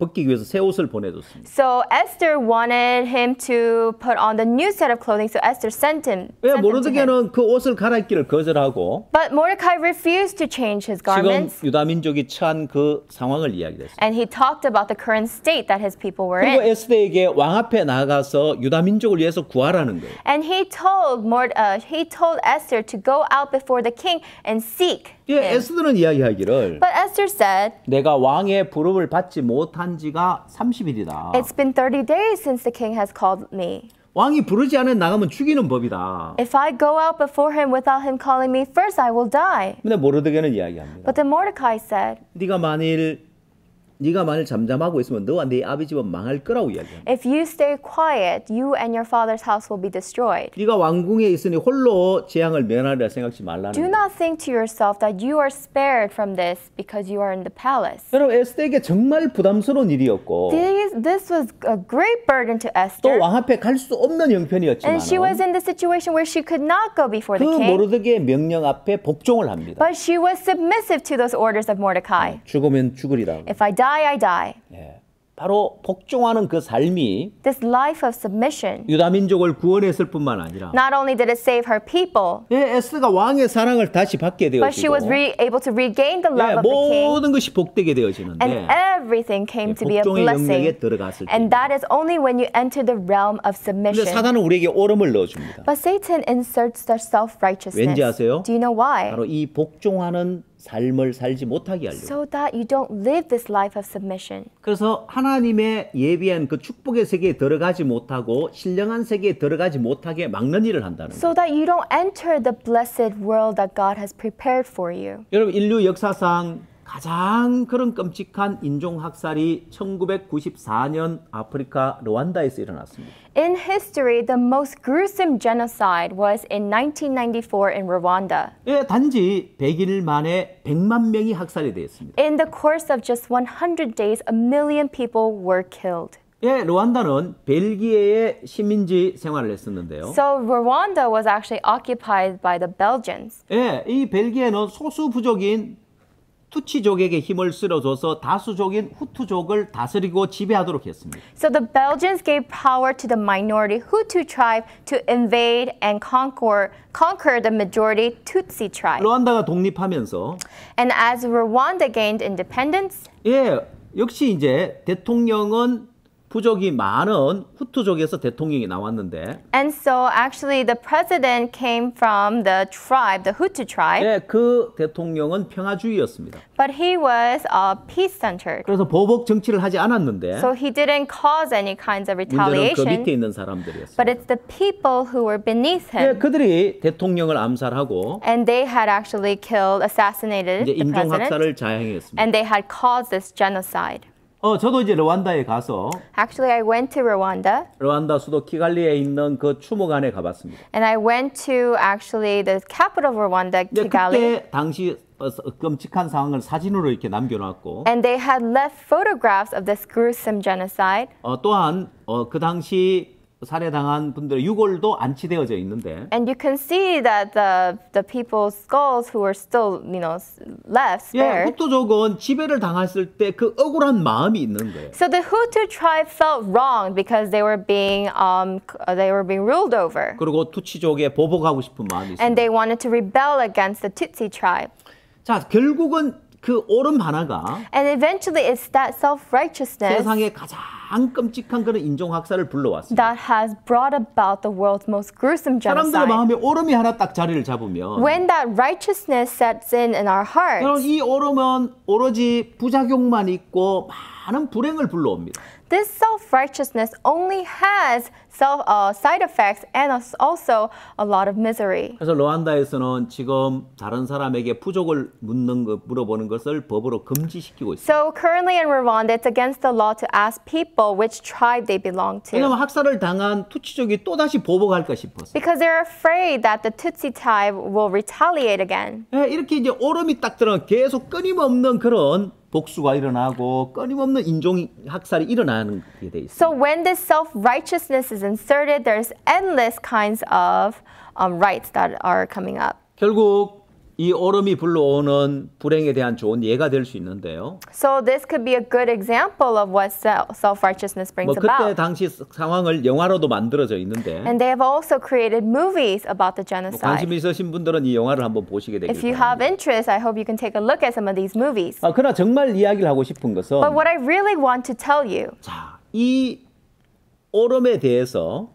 벗기기 위해서 새 옷을 보내줬습니다. so Esther wanted him to put on the new set of clothing, so Esther sent him. 예, sent them to him. 모르드게는 그 옷을 갈아입기를 거절하고 But Mordecai refused to change his 지금 garments, 유다 민족이 처한 그 상황을 이야기했습니다. and he talked about the current state that his people were 그리고 in. 에스더에게 왕 앞에 나가서 유다 민족을 위해서 구하라는 거예요. And he told Esther to go out before the king and seek 예, him. 에스더는 이야기하기를 But Esther said, 내가 왕의 부름을 받지 못한 지가 30일이다. it's been 30 days since the king has called me. 왕이 부르지 않으면 나가면 죽이는 법이다. If I go out before him without him calling me first, I will die. 근데 모르드게는 이야기합니다. But then Mordecai said, 네가 만일 잠잠하고 있으면 너와 네 아비 집은 망할 거라고 이야기합니다. if you stay quiet, you and your father's house will be destroyed. 네가 왕궁에 있으니 홀로 재앙을 면하리라 생각지 말라는 Do 거예요. not think to yourself that you are spared from this because you are in the palace. 여러분 에스더에게 정말 부담스러운 일이었고 This was a great burden to 또 Esther. 왕 앞에 갈 수 없는 형편이었지만 And she was in the situation where she could not go before 그 the king. 모르드게의 명령 앞에 복종을 합니다. But she was submissive to those orders of Mordecai. 죽으면 죽으리라고. If I die, I die. 예. 바로 복종하는 그 삶이 This life of submission, 유다 민족을 구원했을 뿐만 아니라 not only did it save her people, 예, 에스더가 왕의 사랑을 다시 받게 but she 되어지고 was able to regain the 예, love of the king. 모든 것이 복되게 And 되어지는데 everything came to be a 복종의 영역에 blessing. 들어갔을 때 And that is only when you enter the realm of 근데 submission. 사단은 우리에게 오름을 넣어줍니다. But Satan inserts the self-righteousness. 왠지 아세요? Do you know why? 바로 이 복종하는 삶을 살지 못하게 하려고. So that you don't live this life of submission. 그래서 하나님의 예비한 그 축복의 세계에 들어가지 못하고 신령한 세계에 들어가지 못하게 막는 일을 한다는 거예요. So that you don't enter the blessed world that God has prepared for you. 여러분 인류 역사상 가장 그런 끔찍한 인종학살이 1994년 아프리카 르완다에서 일어났습니다. In history, the most gruesome genocide was in 1994 in Rwanda. 예, 단지 100일 만에 100만 명이 학살이 되었습니다. In the course of just 100 days, 1 million people were killed. 예, 르완다는 벨기에의 식민지 생활을 했었는데요. So Rwanda was actually occupied by the Belgians. 예, 이 벨기에는 소수 부족인 투치족에게 힘을 실어줘서 다수족인 후투족을 다스리고 지배하도록 했습니다. So the Belgians gave power to the minority Hutu tribe to invade and conquer the majority Tutsi tribe. 르완다가 독립하면서 And as Rwanda gained independence, 예, 역시 이제 대통령은 부족이 많은 후투족에서 대통령이 나왔는데 and so actually the president came from the tribe, the Hutu tribe, 예, 그 대통령은 평화주의였습니다. but he was peace-centered. 그래서 보복 정치를 하지 않았는데 So he didn't cause any kinds of 문제는 그 retaliation, 밑에 있는 사람들이었어요. but it's the people who were beneath 예, him. 그들이 대통령을 암살하고 And they had actually assassinated 이제 the president, 인종학살을 자행했습니다. and they had caused this genocide. 저도 이제 르완다에 가서 Actually, I went to Rwanda, 르완다 수도 키갈리에 있는 그 추모관에 가봤습니다. and I went to actually the capital of Rwanda, 근데 Kigali. 그때 당시 끔찍한 상황을 사진으로 이렇게 남겨놨고 And they had left photographs of this gruesome genocide. 또한 그 당시 살해당한 분들의 유골도 안치되어져 있는데 And you can see that the people's skulls who were still, left 예, spared. 후토족은 지배를 당했을 때 그 억울한 마음이 있는 거예요. So the Hutu tribe felt wronged because they were being ruled over, 그리고 투치족에 보복하고 싶은 마음이 있습니다. and they wanted to rebel against the Tutsi tribe. 자, 결국은 그 오름 하나가 And eventually, it's that self-righteousness 세상에 가장 끔찍한 그런 인종학살을 불러왔습니다. that has brought about the world's most gruesome 사람들의 genocide. 마음에 오름이 하나 딱 자리를 잡으면 When that righteousness sets in our 여러분 hearts, 이 오름은 오로지 부작용만 있고 많은 불행을 불러옵니다. this self-righteousness only has side effects and also a lot of misery. 그래서 르완다에서는 지금 다른 사람에게 부족을 물어보는 것을 법으로 금지시키고 있습니다. So currently in Rwanda, it's against the law to ask people which tribe they belong to. 왜냐하면 학살을 당한 투치족이 또다시 보복할까 싶어서. Because they're afraid that the Tutsi tribe will retaliate again. 예, 이렇게 이제 오름이 딱 들어가면 계속 끊임없는 그런 복수가 일어나고 끊임없는 인종 학살이 일어나는 게 돼 있어요. So when this self-righteousness is inserted, there's endless kinds of rights that are coming up. 결국 이 오름이 불러오는 불행에 대한 좋은 예가 될 수 있는데요. So this could be a good example of what self-righteousness brings 뭐 그때 about. 당시 상황을 영화로도 만들어져 있는데 And they have also created movies about the 관심 genocide. 있으신 분들은 이 영화를 한번 보시게 되길 If you have 바랍니다. interest, I hope you can take a look at some of these movies. 그러나 정말 이야기를 하고 싶은 것은 But what I really want to tell you 자, 이 오름에 대해서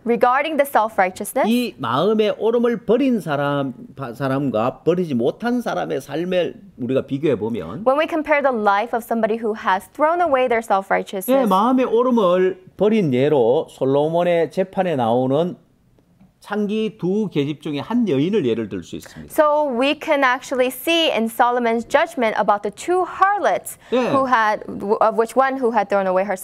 regarding the self-righteousness, 이 마음의 오름을 버린 사람과 버리지 못한 사람의 삶을 우리가 비교해 보면 when we compare the life of somebody who has thrown away their 예, self-righteousness, 마음의 오름을 버린 예로 솔로몬의 재판에 나오는 창기 두 계집 중에 한 여인을 예를 들 수 있습니다. so we can actually see in Solomon's judgment about the two harlots Yeah. of which one who had thrown away her 창기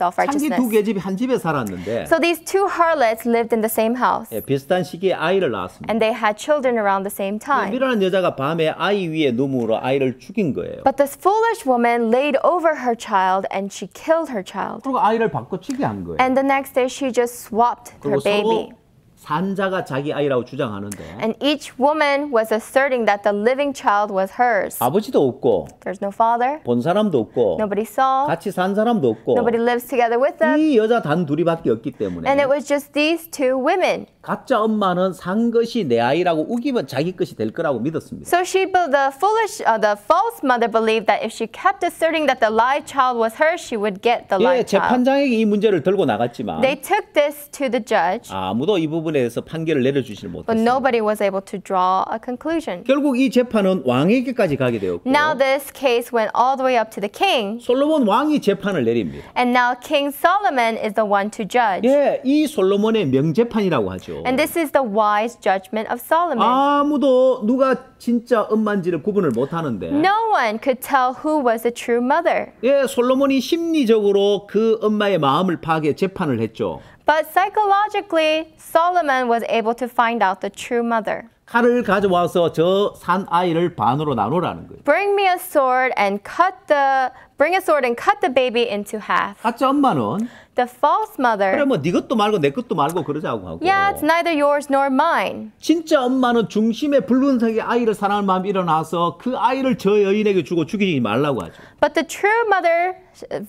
두 self-righteousness. 계집이 한 집에 살았는데 So these two harlots lived in the same house, 예, 비슷한 시기에 아이를 낳았습니다. and they had children around the same time. 미련한 여자가 밤에 아이 위에 누움으로 아이를 죽인 거예요. But this foolish woman laid over her child and she killed her child. 그리고 아이를 바꿔치기 한 거예요. And the next day she just swapped her 그리고 baby. 서로 산자가 자기 아이라고 주장하는데 And each woman was asserting that the living child was hers. 아버지도 없고 There's no father, 본 사람도 없고 nobody saw, 같이 산 사람도 없고 nobody lives together with them, 이 여자 단 둘이밖에 없기 때문에 and it was just these two women. 가짜 엄마는 산 것이 내 아이라고 우기면 자기 것이 될 거라고 믿었습니다. So the false mother believed that if she kept asserting that the live child was hers, she would get the 예, live child. 재판장에게 이 문제를 들고 나갔지만 They took this to the judge, 아무도 이 부분에 대해서 판결을 내려주질 but 못했습니다. nobody was able to draw a conclusion. 결국 이 재판은 왕에게까지 가게 되었고 Now this case went all the way up to the king, 솔로몬 왕이 재판을 내립니다. and now King Solomon is the one to judge. 예, 이 솔로몬의 명재판이라고 하죠. And this is the wise judgment of Solomon. 아무도 누가 진짜 엄마인지를 구분을 못하는데 No one could tell who was the true mother. 예, 솔로몬이 심리적으로 그 엄마의 마음을 파악해 재판을 했죠. But psychologically, Solomon was able to find out the true mother. 칼을 가져와서 저 산 아이를 반으로 나누라는 거예요. Bring me a sword and cut the baby into half. 가짜 엄마는 The false 그래 mother, 뭐 네 것도 말고 내 것도 말고 그러자고 하고 yeah, it's neither yours nor mine. 진짜 엄마는 중심에 붉은색의 아이를 사랑할 마음이 일어나서 그 아이를 저 여인에게 주고 죽이지 말라고 하죠. But the true mother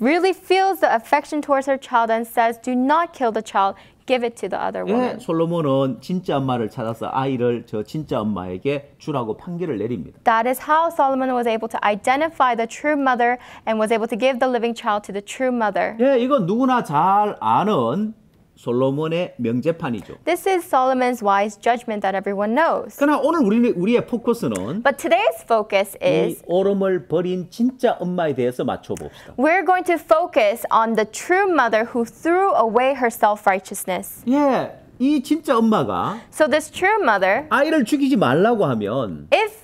really feels the affection towards her child and says, do not kill the child. Give it to the other 예, woman. 솔로몬은 진짜 엄마를 찾아서 아이를 저 진짜 엄마에게 주라고 판결을 내립니다. That is how Solomon was able to identify the true mother and was able to give the living child to the true mother. 예, 이건 누구나 잘 아는 솔로몬의 명재판이죠. This is Solomon's wise judgment that everyone knows. 그러나 오늘 우리의 포커스는 But today's focus 이 is 오름을 버린 진짜 엄마에 대해서 맞춰봅시다. we're going to focus on the true mother who threw away her self-righteousness. 예, 이 진짜 엄마가 So this true mother, 아이를 죽이지 말라고 하면 if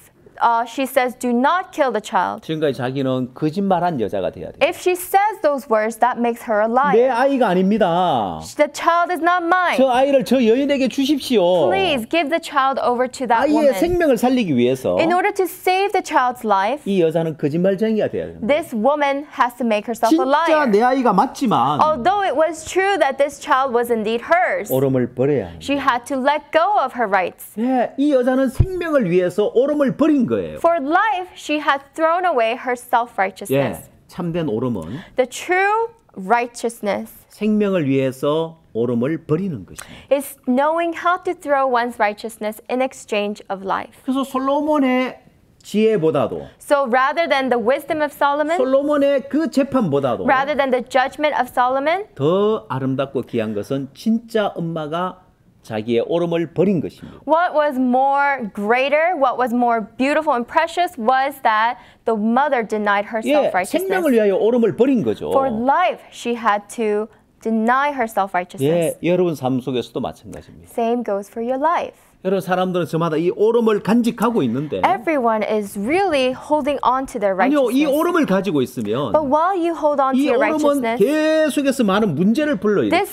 she says, do not kill the child. 지금까지 자기는 거짓말한 여자가 돼야 돼. If she says those words, that makes her a 내 liar. 아이가 아닙니다. The child is not mine. 저 아이를 저 여인에게 주십시오. Please give the child over to that 아이의 woman. 생명을 살리기 위해서 In order to save the child's life, 이 여자는 거짓말쟁이가 돼야 됩니다. this woman has to make herself a 진짜 liar. 내 아이가 맞지만 Although it was true that this child was indeed hers, 오름을 버려야 합니다. she had to let go of her rights. 예, 이 여자는 생명을 위해서 오름을 버린 거예요. For life, she had thrown away her self-righteousness. 예, 참된 오름은 The true righteousness 생명을 위해서 오름을 버리는 것입니다. is knowing how to throw one's righteousness in exchange of life. 그래서 솔로몬의 지혜보다도 So rather than the wisdom of Solomon, 솔로몬의 그 재판보다도 rather than the judgment of Solomon, 더 아름답고 귀한 것은 진짜 엄마가 자기의 오름을 버린 것입니다. what was more greater, what was more beautiful and precious was that the mother denied her 예, self-righteousness. 생명을 위하여 오름을 버린 거죠. For life, she had to deny her 예, self-righteousness. 여러분 삶 속에서도 마찬가지입니다. Same goes for your life. 여러분 사람들은 저마다 이 오름을 간직하고 있는데 Everyone is really holding on to their 아니요, 이 righteousness. 오름을 가지고 있으면 But while you hold on to 이 your 오름은 righteousness, 계속해서 많은 문제를 this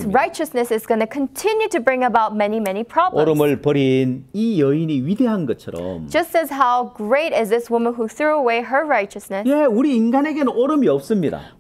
불러일으킵니다. righteousness is going to continue to bring about many, many problems. 오름을 버린 이 여인이 위대한 것처럼 Just as how great is this woman who threw away her righteousness, 예, 우리 인간에게는 오름이 없습니다.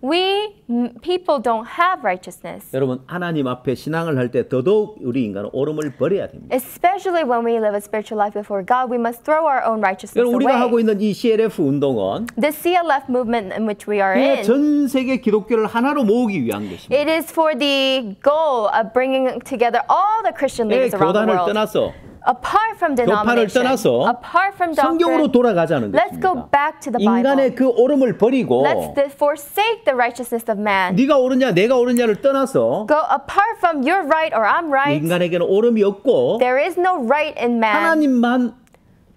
people don't have righteousness. 여러분 하나님 앞에 신앙을 할 때 더더욱 우리 인간은 오름을 버려야 됩니다. Especially when we live a spiritual life before God, we must throw our own righteousness 여러분 우리가 하고 away. 있는 이 CLF 운동은 The CLF movement in which we are 예, in, 전 세계 기독교를 하나로 모으기 위한 것입니다. it is for the goal of bringing together all the Christian 예, leaders around the 교단을 world. 떠나서 Apart from 교파를 denomination, 떠나서 apart from 성경으로 doctrine, 돌아가자는 let's go 것입니다. back to the Bible. 인간의 그 오름을 버리고 Let's forsake the righteousness of man. 네가 옳으냐 내가 옳으냐를 떠나서 Go apart from you're right or I'm right. 인간에게는 오름이 없고 There is no right in man. 하나님만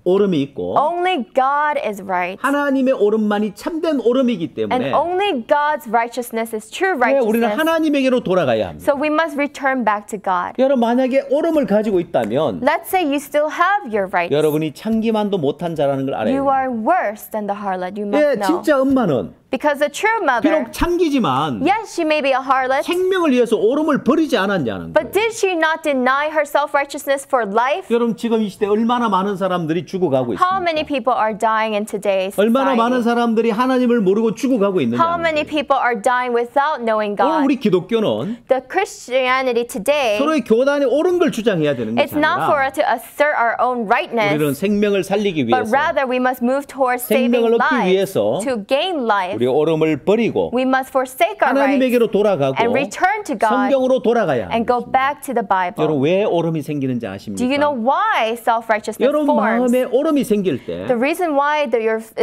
오름이 있고 Only God is right. 하나님의 오름만이 참된 오름이기 And 때문에 only God's righteousness is true 예, 우리는 righteousness. 하나님에게로 돌아가야 합니다. So we must return back to God. 여러분 만약에 오름을 가지고 있다면 Let's say you still have your rights. 여러분이 창기만도 못한 자라는 걸 알아야 You 돼요. are worse than the harlot. You must 예, know. 진짜 엄마는 Because the true mother, 비록 창기지만 yes, she may be a harlot, 생명을 위해서 오름을 버리지 않았냐는 but 거예요. did she not deny her self-righteousness for life? 여러분 지금 이 시대 얼마나 많은 사람들이 죽어가고 How 있습니까? many people are dying in today's 얼마나 많은 society? 사람들이 하나님을 모르고 죽어가고 How 있느냐? many people are dying without knowing 오늘 God? 우리 기독교는 The Christianity today, 서로의 교단이 옳은 걸 주장해야 되는 것이 it's not for 아니라 us to assert our own rightness, 우리는 생명을 살리기 but 위해서 rather we must move towards 생명을 saving 얻기 lives, 위해서 to gain life. 우리가 오름을 버리고 We must forsake our rights 하나님에게로 돌아가고 and return to God 성경으로 돌아가야 and 합니다. go back to the Bible. 여러분 왜 오름이 생기는지 Do you know 아십니까? why self-righteousness 여러분 forms? 마음에 오름이 생길 때 The reason why it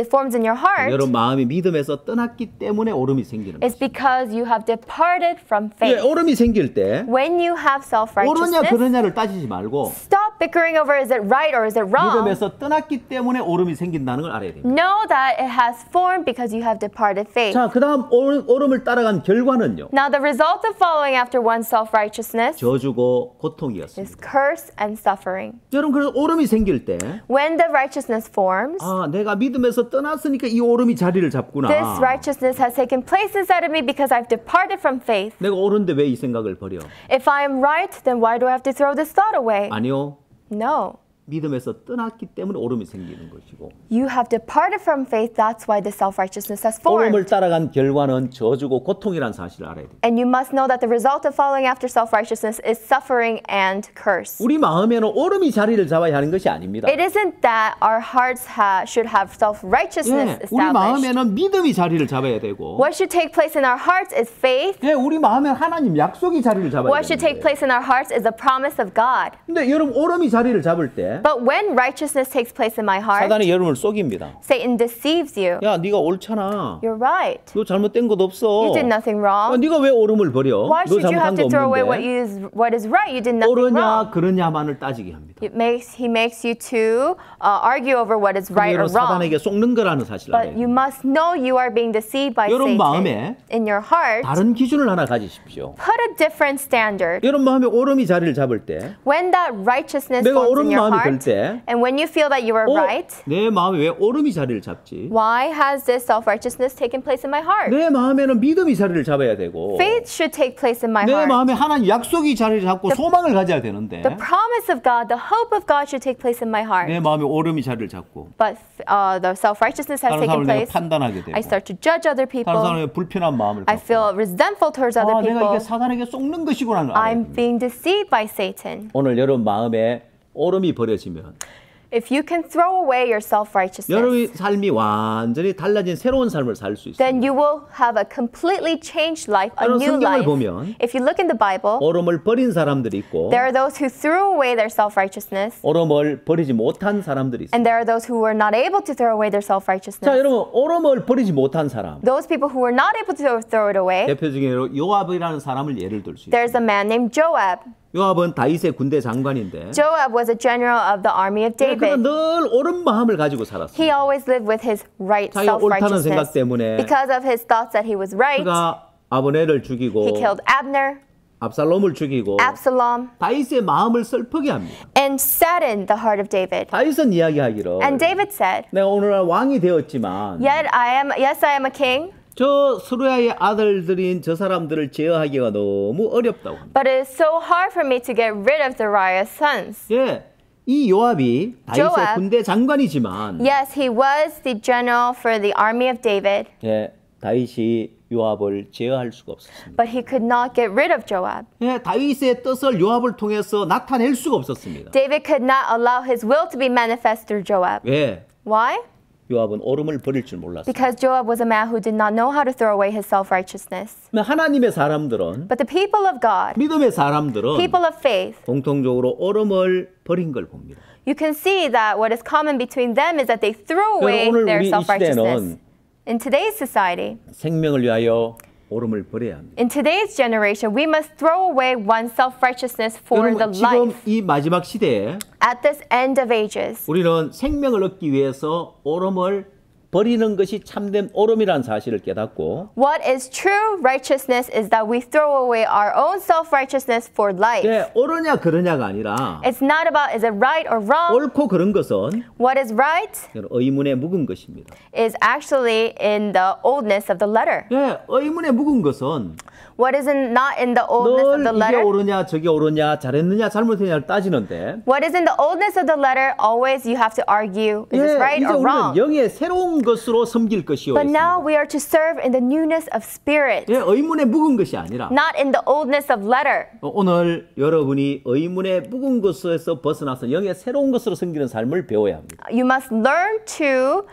forms in your heart 여러분 마음이 믿음에서 떠났기 때문에 오름이 생기는 is 거죠. because you have departed from 예, faith. 오름이 생길 때 When you have 옳으냐 self-righteousness, 그러냐를 따지지 말고 stop bickering over is it right or is it wrong. 믿음에서 떠났기 때문에 오름이 생긴다는 걸 알아야 됩니다. Know that it has formed because you have departed faith. 자, 그다음 오름을 따라간 결과는요. Now the result of following after one's self-righteousness 저주고 is 고통이었습니다. curse and suffering. 여러분 그래서 오름이 생길 때 When the righteousness forms, 아, 내가 믿음에서 떠났으니까 이 오름이 자리를 잡구나. this righteousness has taken place inside of me because I've departed from faith. 내가 옳은데 왜 이 생각을 버려? If I am right, then why do I have to throw this thought away? 아니요. No. 믿음에서 떠났기 때문에 오름이 생기는 것이고 You have departed from faith, that's why the self-righteousness has 오름을 formed. 따라간 결과는 저주고 고통이라는 사실을 알아야 돼요. And you must know that the result of following after self-righteousness is suffering and curse. 우리 마음에는 오름이 자리를 잡아야 하는 것이 아닙니다. It isn't that our hearts should have self-righteousness 예, 우리 established. 마음에는 믿음이 자리를 잡아야 되고 What should take place in our hearts is faith. 예, 우리 마음에 하나님 약속이 자리를 잡아야 What should take 되는데 place in our hearts is the promise of God. 근데 여러분 오름이 자리를 잡을 때 But when righteousness takes place in my heart, 사단이 여러분을 속입니다. Satan deceives you. 야, 네가 옳잖아. You're right. 너 잘못된 것 없어. You did nothing 아, wrong. 네가 왜 오름을 버려? Why 너 should you have 잘못한 거 to throw away 없는데. what is right? You did nothing 옳으냐 wrong. 그러냐만을 따지게 합니다. He makes you to argue over what is right or 여러분 wrong. 사단에게 속는 거라는 사실을 알아야 But you 돼요. must know you are being deceived by 여러분 Satan. 마음에 In your heart, 다른 기준을 하나 가지십시오. put a different standard. 여러분 마음에 오름이 자리를 잡을 때 When that righteousness 내가 forms 옳은 in your 마음이 smart, 때 and when you feel that you are right, 내 마음에 왜 오름이 자리를 잡지? why has this self-righteousness taken place in my heart? 내 마음에는 믿음이 자리를 잡아야 되고 Faith should take place in my 내 heart. 마음에 하나님 약속이 자리를 잡고 소망을 가져야 되는데 The promise of God, the hope of God should take place in my heart. 내 마음에 오름이 자리를 잡고 But the self-righteousness has 다른 taken 사람을 내가 place. 판단하게 되고 I start to judge other 다른 people. 사람에게 불편한 마음을 I 갖고 feel resentful towards other 내가 people. 이게 사단에게 속는 것이구나 하는 걸 알아야 I'm 됩니다. being deceived by Satan. 오늘 여러분 마음에 오름이 버려지면 If you can throw away your self-righteousness, 여러분의 삶이 완전히 달라진 새로운 삶을 살 수 있습니다. then you will have a completely changed life, a 여러분 new 성경을 life. 보면 If you look in the Bible, 오름을 버린 사람들이 있고 there are those who threw away their self-righteousness, 오름을 버리지 못한 사람들이 있습니다. and there are those who were not able to throw away their 자, self-righteousness. 여러분 오름을 버리지 못한 사람 Those people who were not able to throw it away, 대표적으로 요압이라는 사람을 예를 들 수 있습니다. there's a man named Joab. 요압은 다윗의 군대 장관인데 Joab was a general of the army of 그는 David. 늘 옳은 마음을 가지고 살았습니다. He always lived with his right 자기가 옳다는 생각 self-righteousness. 때문에 Because of his thoughts that he was right, 그가 아브넬을 죽이고 he killed Abner, 압살롬을 죽이고 Absalom, 다윗의 마음을 슬프게 합니다. and saddened the heart of David. 다윗은 이야기하기를 And David said, 내가 오늘날 왕이 되었지만 Yes, I am a king, 저 스루야의 아들들인 저 사람들을 제어하기가 너무 어렵다고 합니다. but it is so hard for me to get rid of Uriah's sons. 예, 이 요압이 다윗의 Joab. 군대 장관이지만 Yes, he was the general for the army of David, 예, 다윗이 요압을 제어할 수가 없었습니다. but he could not get rid of Joab. 예, 다윗의 뜻을 요압을 통해서 나타낼 수가 없었습니다. David could not allow his will to be manifest through Joab. 왜? Why? 요압은 오름을 버릴 줄 몰랐어요. Because Joab was a man who did not know how to throw away his self-righteousness. 하나님의 사람들은 But the people of God, 믿음의 사람들은 people of faith, 공통적으로 오름을 버린 걸 봅니다. you can see that what is common between them is that they threw away 오늘 their 우리 이 self-righteousness. 시대는 In today's society, 생명을 위하여 오름을 버려야 합니다. in today's generation, we must throw away one's self-righteousness for the 여러분 지금 life. 이 마지막 시대에 At this end of ages, 우리는 생명을 얻기 위해서 오름을 버리는 것이 참된 오름이라는 사실을 깨닫고 what is true righteousness is that we throw away our own self-righteousness for life. 예, 옳으냐 그러냐가 아니라 It's not about is it right or wrong. 옳고 그런 것은 What is right 의문에 묵은 것입니다. is actually in the oldness of the letter. 예, 의문에 묵은 것은 What is not in the oldness of 늘 the 이게 letter? 옳으냐 저게 옳으냐 잘했느냐 잘못했느냐를 따지는데 What is in the oldness of the letter? Always you have to argue, is this right 이제 or 우리는 wrong? 영의 새로운 것으로 섬길 것이요 But now 했습니다. we are to serve in the newness of spirit, 예, 의문에 묵은 것이 아니라 not in the oldness of letter. 오늘 여러분이 의문에 묵은 것에서 벗어나서 영의 새로운 것으로 섬기는 삶을 배워야 합니다. You must learn to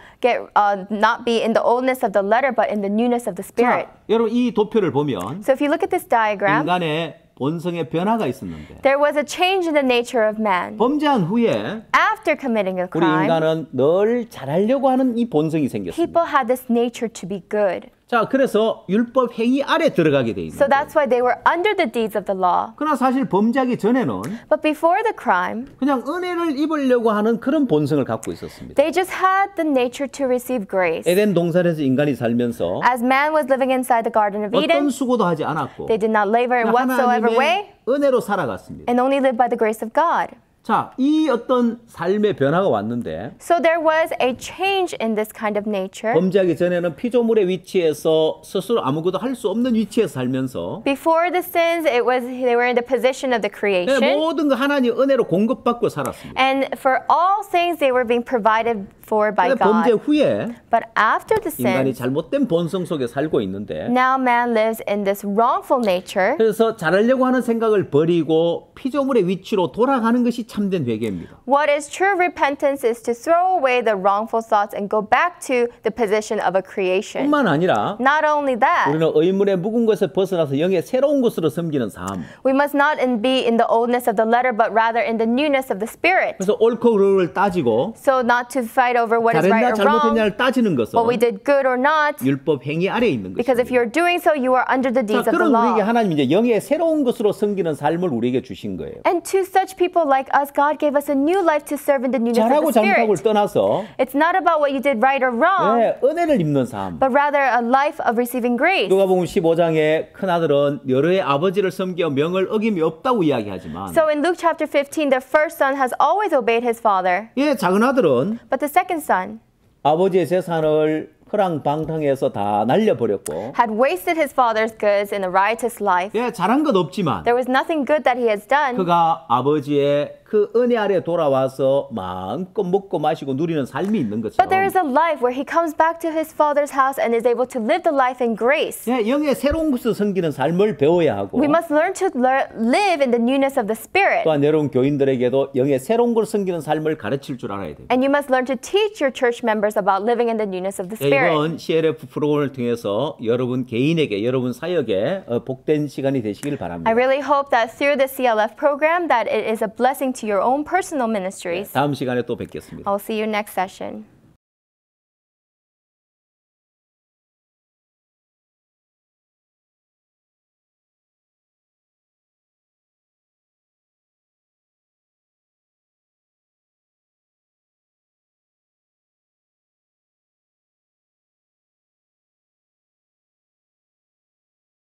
not be in the oldness of the letter, but in the newness of the spirit. 자, 여러분 이 도표를 보면 So if you look at this diagram, 인간의 본성의 변화가 있었는데 there was a change in the nature of man. 범죄한 후에 After committing a 우리 crime, 인간은 늘 잘하려고 하는 이 본성이 생겼습니다. people had this nature to be good. 자, 그래서 율법 행위 아래 들어가게 돼 있는 So 거예요. that's why they were under the deeds of the law. 그러나 사실 범죄하기 전에는 But before the crime, 그냥 은혜를 입으려고 하는 그런 본성을 갖고 있었습니다. they just had the nature to receive grace. 에덴 동산에서 인간이 살면서 As man was living inside the Garden of 어떤 Eden, 수고도 하지 않았고 they did not labor in whatsoever way 하나님의 은혜로 살아갔습니다. and only lived by the grace of God. 자, 이 어떤 삶의 변화가 왔는데 So there was a change in this kind of nature. 범죄하기 전에는 피조물의 위치에서 스스로 아무것도 할 수 없는 위치에서 살면서 Before the sins, they were in the position of the creation. 모든 거 하나님 은혜로 공급받고 살았습니다. And for all things, they were being provided for by 근데 범죄 God. 후에 But after the 인간이 sins, 잘못된 본성 속에 살고 있는데 now man lives in this wrongful nature. 그래서 잘하려고 하는 생각을 버리고 피조물의 위치로 돌아가는 것이 참된 회개입니다. What is true repentance is to throw away the wrongful thoughts and go back to the position of a creation. 뿐만 아니라 Not only that, 우리는 의문의 묵은 것에 벗어나서 영의 새로운 것으로 섬기는 삶. we must not be in the oldness of the letter, but rather in the newness of the spirit. 그래서 옳고 그름을 따지고 So not to fight over what is right 잘했냐 or wrong, 잘못했냐를 따지는 것은 what we did good or not, 율법 행위 아래에 있는 because if 것입니다. you're doing so, you are under the 자, deeds of the 그럼 우리에게 law. 하나님 이제 영의 새로운 것으로 섬기는 삶을 우리에게 주신 거예요. And to such people like us, because God gave us a new life to serve in the newness of 잘하고 the 잘못하고를 Spirit. 떠나서 It's not about what you did right or wrong, 은혜를 입는 삶. but rather a life of receiving grace. 누가복음 15장에 큰아들은 여러 해 아버지를 섬겨 명을 어김이 없다고 이야기하지만 So in Luke chapter 15, the first son has always obeyed his father, 작은 아들은 but the second son 아버지의 재산을 허랑방탕해서 다 날려버렸고 had wasted his father's goods in a riotous life. 잘한 것 없지만 There was nothing good that he has done, 그가 아버지의 그 은혜 아래 돌아와서 마음껏 먹고 마시고 누리는 삶이 있는 but there 것처럼 is a life where he comes back to his father's house and is able to live the life in grace. 영의 새로운 것을 섬기는 삶을 배워야 하고 We must learn to live in the newness of the Spirit. 또한 여러분 교인들에게도 영의 새로운 걸 섬기는 삶을 가르칠 줄 알아야 돼요. And you must learn to teach your church members about living in the newness of the Spirit. 이번 CLF 프로그램을 통해서 여러분 개인에게 여러분 사역에 복된 시간이 되시길 바랍니다. I really hope that through the CLF program that it is a blessing to your own personal ministries. 다음 시간에 또 뵙겠습니다. I'll see you next session.